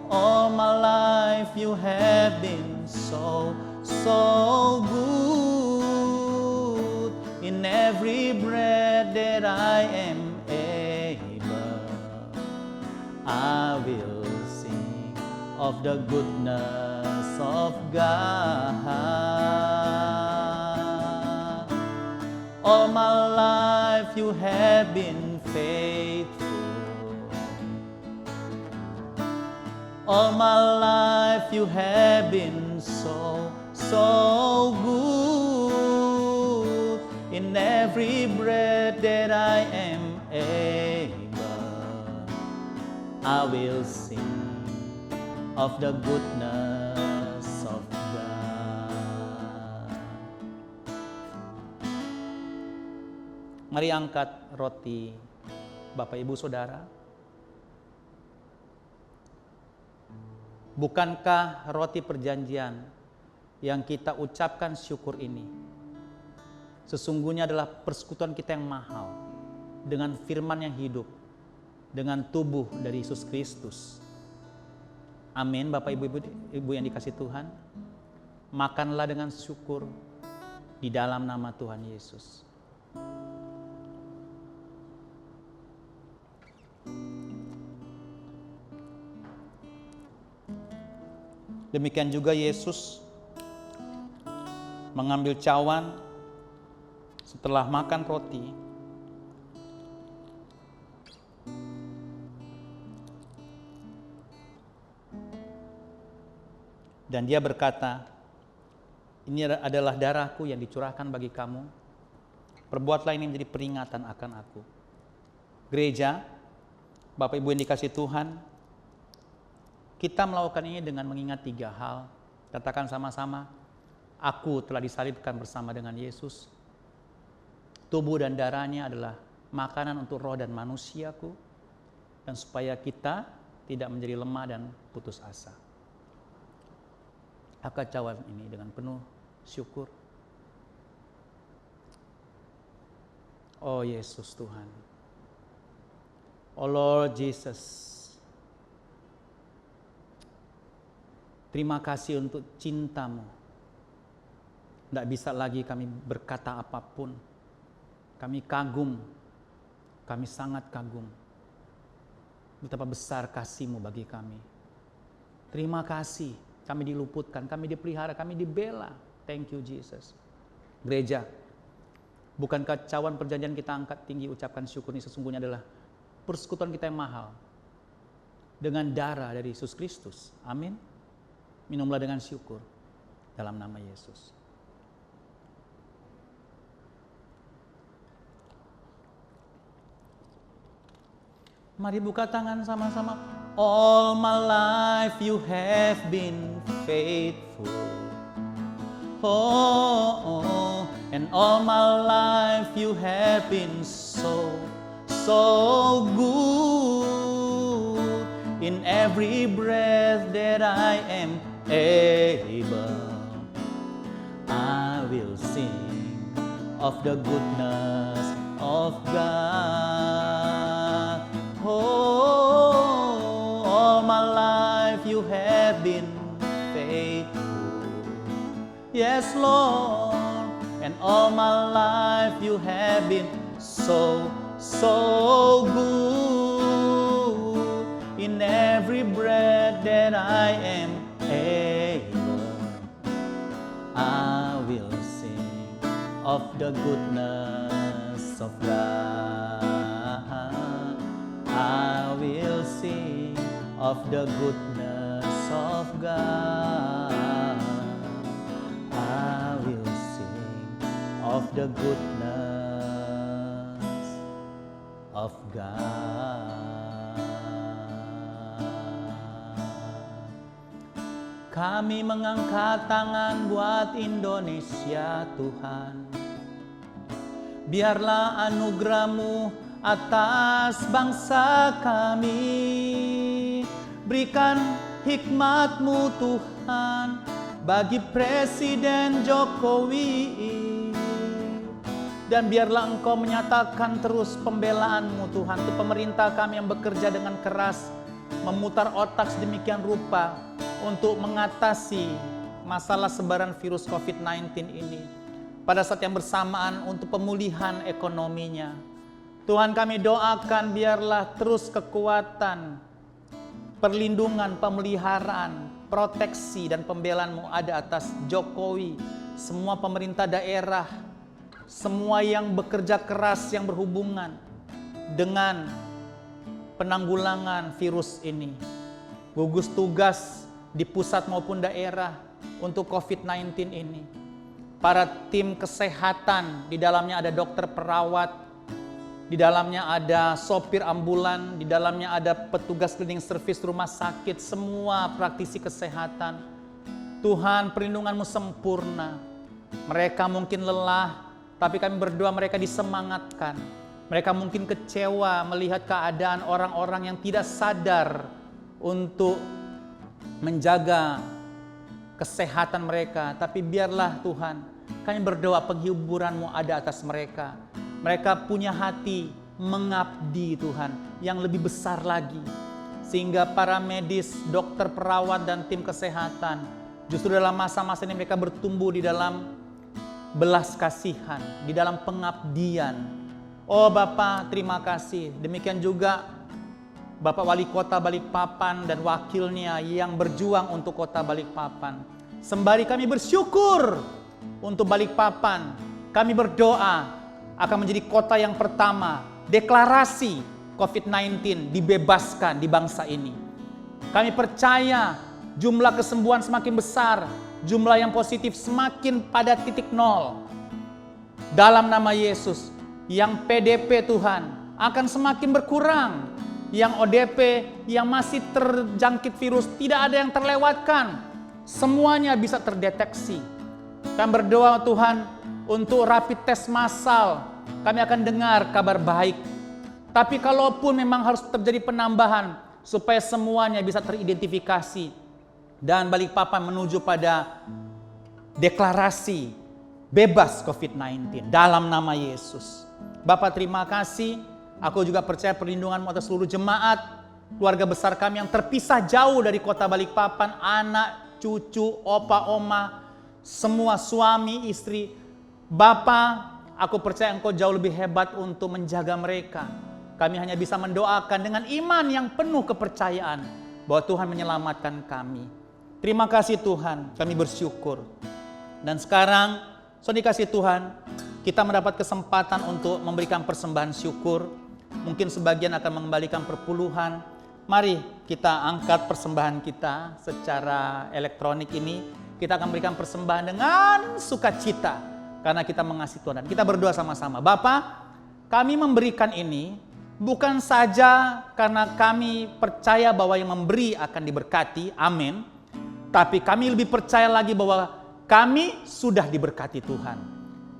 all my life you have been so good. In every breath that I am able, I will sing of the goodness of God. All my life you have been faithful. All my life you have been so good. In every breath that I am able, I will sing of the goodness of God. Mari angkat roti, Bapak Ibu Saudara. Bukankah roti perjanjian yang kita ucapkan syukur ini sesungguhnya adalah persekutuan kita yang mahal dengan firman yang hidup, dengan tubuh dari Yesus Kristus. Amin. Bapak Ibu yang dikasih Tuhan, makanlah dengan syukur di dalam nama Tuhan Yesus. Demikian juga Yesus mengambil cawan setelah makan roti. Dan dia berkata, ini adalah darahku yang dicurahkan bagi kamu. Perbuatlah ini menjadi peringatan akan aku. Gereja, Bapak Ibu yang dikasih Tuhan, kita melakukan ini dengan mengingat 3 hal. Katakan sama-sama, aku telah disalibkan bersama dengan Yesus. Tubuh dan darahnya adalah makanan untuk roh dan manusiaku. Dan supaya kita tidak menjadi lemah dan putus asa. Angkat cawan ini dengan penuh syukur. Oh Yesus Tuhan. Oh Lord Jesus. Terima kasih untuk cinta-Mu. Tidak bisa lagi kami berkata apapun. Kami kagum. Kami sangat kagum. Betapa besar kasih-Mu bagi kami. Terima kasih. Kami diluputkan, kami dipelihara, kami dibela. Thank you Jesus. Gereja, bukankah cawan perjanjian kita angkat tinggi ucapkan syukur ini sesungguhnya adalah persekutuan kita yang mahal. Dengan darah dari Yesus Kristus. Amin. Minumlah dengan syukur dalam nama Yesus. Mari buka tangan sama-sama. All my life you have been faithful. Oh, and all my life you have been so good. In every breath that I am able, I will sing of the goodness of God. Oh, all my life you have been faithful. Yes, Lord, and all my life you have been so good. In every breath that I am able, I will sing of the goodness of God. I will sing of the goodness of God. I will sing of the goodness of God. Kami mengangkat tangan buat Indonesia, Tuhan. Biarlah anugerah-Mu atas bangsa kami. Berikan hikmat-Mu, Tuhan, bagi Presiden Jokowi. Dan biarlah Engkau menyatakan terus pembelaan-Mu, Tuhan, untuk pemerintah kami yang bekerja dengan keras, memutar otak sedemikian rupa untuk mengatasi masalah sebaran virus COVID-19 ini. Pada saat yang bersamaan untuk pemulihan ekonominya. Tuhan, kami doakan biarlah terus kekuatan perlindungan, pemeliharaan, proteksi dan pembelaan-Mu ada atas Jokowi, semua pemerintah daerah, semua yang bekerja keras yang berhubungan dengan penanggulangan virus ini. Gugus tugas di pusat maupun daerah untuk COVID-19 ini. Para tim kesehatan, di dalamnya ada dokter perawat, di dalamnya ada sopir ambulan, di dalamnya ada petugas cleaning service rumah sakit, semua praktisi kesehatan. Tuhan, perlindungan-Mu sempurna. Mereka mungkin lelah, tapi kami berdoa mereka disemangatkan. Mereka mungkin kecewa melihat keadaan orang-orang yang tidak sadar untuk menjaga kesehatan mereka. Tapi biarlah Tuhan, kami berdoa penghiburan-Mu ada atas mereka. Mereka punya hati mengabdi Tuhan yang lebih besar lagi. Sehingga para medis, dokter, perawat, dan tim kesehatan justru dalam masa-masa ini mereka bertumbuh di dalam belas kasihan, di dalam pengabdian. Oh Bapak, terima kasih. Demikian juga Bapak Wali Kota Balikpapan dan wakilnya yang berjuang untuk Kota Balikpapan. Sembari kami bersyukur untuk Balikpapan, kami berdoa akan menjadi kota yang pertama deklarasi COVID-19 dibebaskan di bangsa ini. Kami percaya jumlah kesembuhan semakin besar, jumlah yang positif semakin pada titik nol. Dalam nama Yesus, yang PDP Tuhan akan semakin berkurang. Yang ODP yang masih terjangkit virus tidak ada yang terlewatkan. Semuanya bisa terdeteksi. Kami berdoa Tuhan untuk rapid test massal, kami akan dengar kabar baik. Tapi kalaupun memang harus terjadi penambahan, supaya semuanya bisa teridentifikasi. Dan Balikpapan menuju pada deklarasi bebas COVID-19 dalam nama Yesus. Bapak terima kasih, aku juga percaya perlindungan-Mu atas seluruh jemaat, keluarga besar kami yang terpisah jauh dari kota Balikpapan, anak, cucu, opa, oma, semua suami, istri. Bapa, aku percaya Engkau jauh lebih hebat untuk menjaga mereka. Kami hanya bisa mendoakan dengan iman yang penuh kepercayaan bahwa Tuhan menyelamatkan kami. Terima kasih Tuhan, kami bersyukur. Dan sekarang, saudara dikasih Tuhan, kita mendapat kesempatan untuk memberikan persembahan syukur. Mungkin sebagian akan mengembalikan perpuluhan. Mari kita angkat persembahan kita secara elektronik ini. Kita akan memberikan persembahan dengan sukacita. Karena kita mengasihi Tuhan. Dan kita berdoa sama-sama. Bapa, kami memberikan ini bukan saja karena kami percaya bahwa yang memberi akan diberkati. Amin. Tapi kami lebih percaya lagi bahwa kami sudah diberkati Tuhan.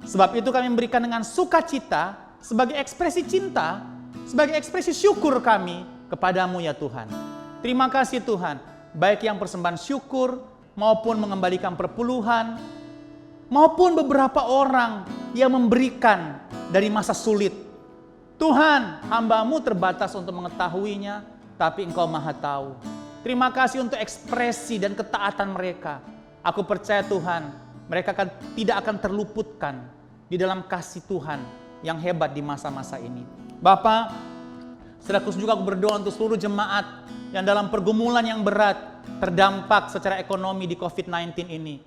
Sebab itu kami memberikan dengan sukacita sebagai ekspresi cinta, sebagai ekspresi syukur kami kepadamu ya Tuhan. Terima kasih Tuhan. Baik yang persembahan syukur maupun mengembalikan perpuluhan, maupun beberapa orang yang memberikan dari masa sulit. Tuhan, hamba-Mu terbatas untuk mengetahuinya, tapi Engkau maha tahu. Terima kasih untuk ekspresi dan ketaatan mereka. Aku percaya Tuhan, mereka tidak akan terluputkan di dalam kasih Tuhan yang hebat di masa-masa ini. Bapa, sekaligus juga aku berdoa untuk seluruh jemaat yang dalam pergumulan yang berat, terdampak secara ekonomi di COVID-19 ini.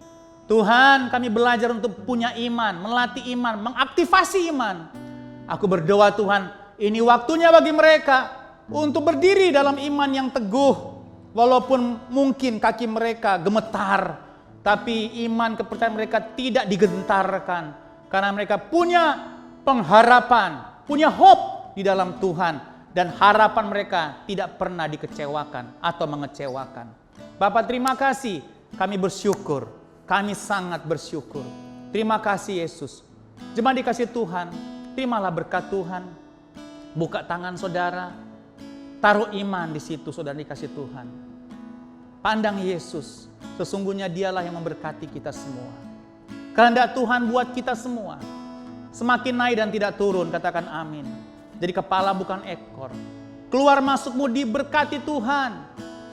Tuhan, kami belajar untuk punya iman, melatih iman, mengaktifasi iman. Aku berdoa Tuhan, ini waktunya bagi mereka untuk berdiri dalam iman yang teguh. Walaupun mungkin kaki mereka gemetar, tapi iman kepercayaan mereka tidak digentarkan. Karena mereka punya pengharapan, punya hope di dalam Tuhan. Dan harapan mereka tidak pernah dikecewakan atau mengecewakan. Bapak terima kasih, kami bersyukur. Kami sangat bersyukur. Terima kasih Yesus. Jemaat dikasih Tuhan, terimalah berkat Tuhan. Buka tangan saudara, taruh iman di situ saudara dikasih Tuhan. Pandang Yesus, sesungguhnya Dialah yang memberkati kita semua. Kehendak Tuhan buat kita semua. Semakin naik dan tidak turun, katakan amin. Jadi kepala bukan ekor. Keluar masukmu diberkati Tuhan.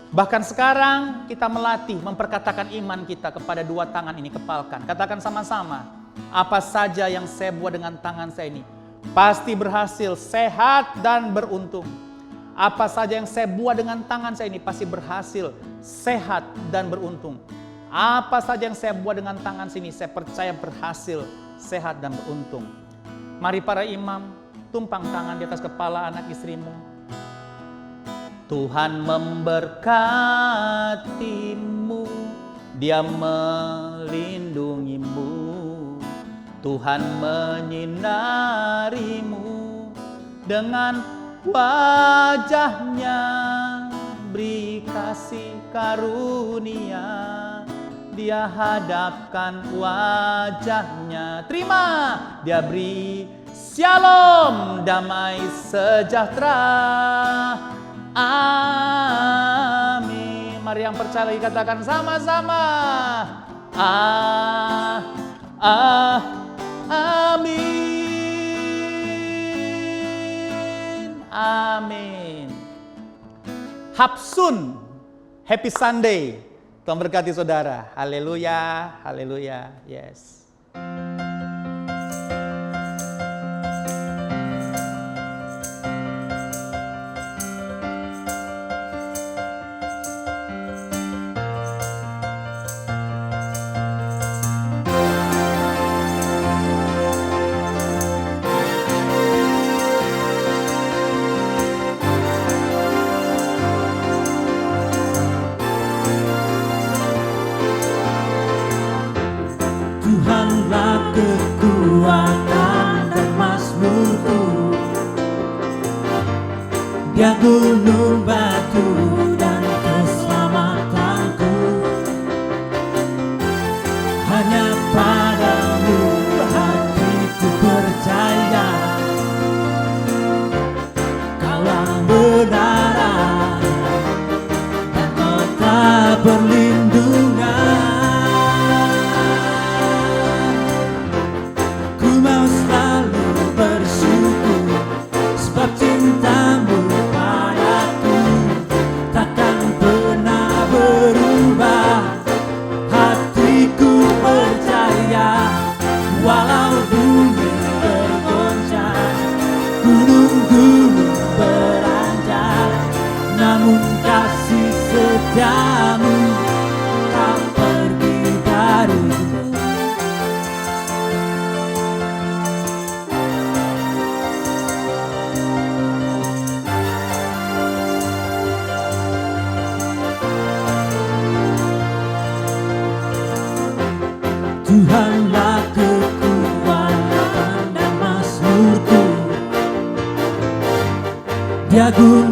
Bahkan sekarang kita melatih memperkatakan iman kita kepada dua tangan ini, kepalkan. Katakan sama-sama, apa saja yang saya buat dengan tangan saya ini pasti berhasil, sehat dan beruntung. Apa saja yang saya buat dengan tangan saya ini pasti berhasil, sehat dan beruntung. Apa saja yang saya buat dengan tangan sini, saya percaya berhasil, sehat dan beruntung. Mari para imam, tumpang tangan di atas kepala anak istrimu. Tuhan memberkatimu, Dia melindungimu. Tuhan menyinarimu dengan wajahnya, beri kasih karunia. Dia hadapkan wajahnya, terima, Dia beri shalom, damai sejahtera. Amin. Mari yang percaya lagi katakan sama-sama. Amin. Amin. Hapsun. Happy Sunday. Tuhan berkati saudara. Haleluya. Haleluya. Yes. Tuhanlah kekuatan dan mazmurku, Dia gunung batu dan keselamatanku. Hanya padamu hatiku percaya, Kaulah benaran dan kota perlindungan. Tuhanlah kekuatan dan mazmurku, Dia gunung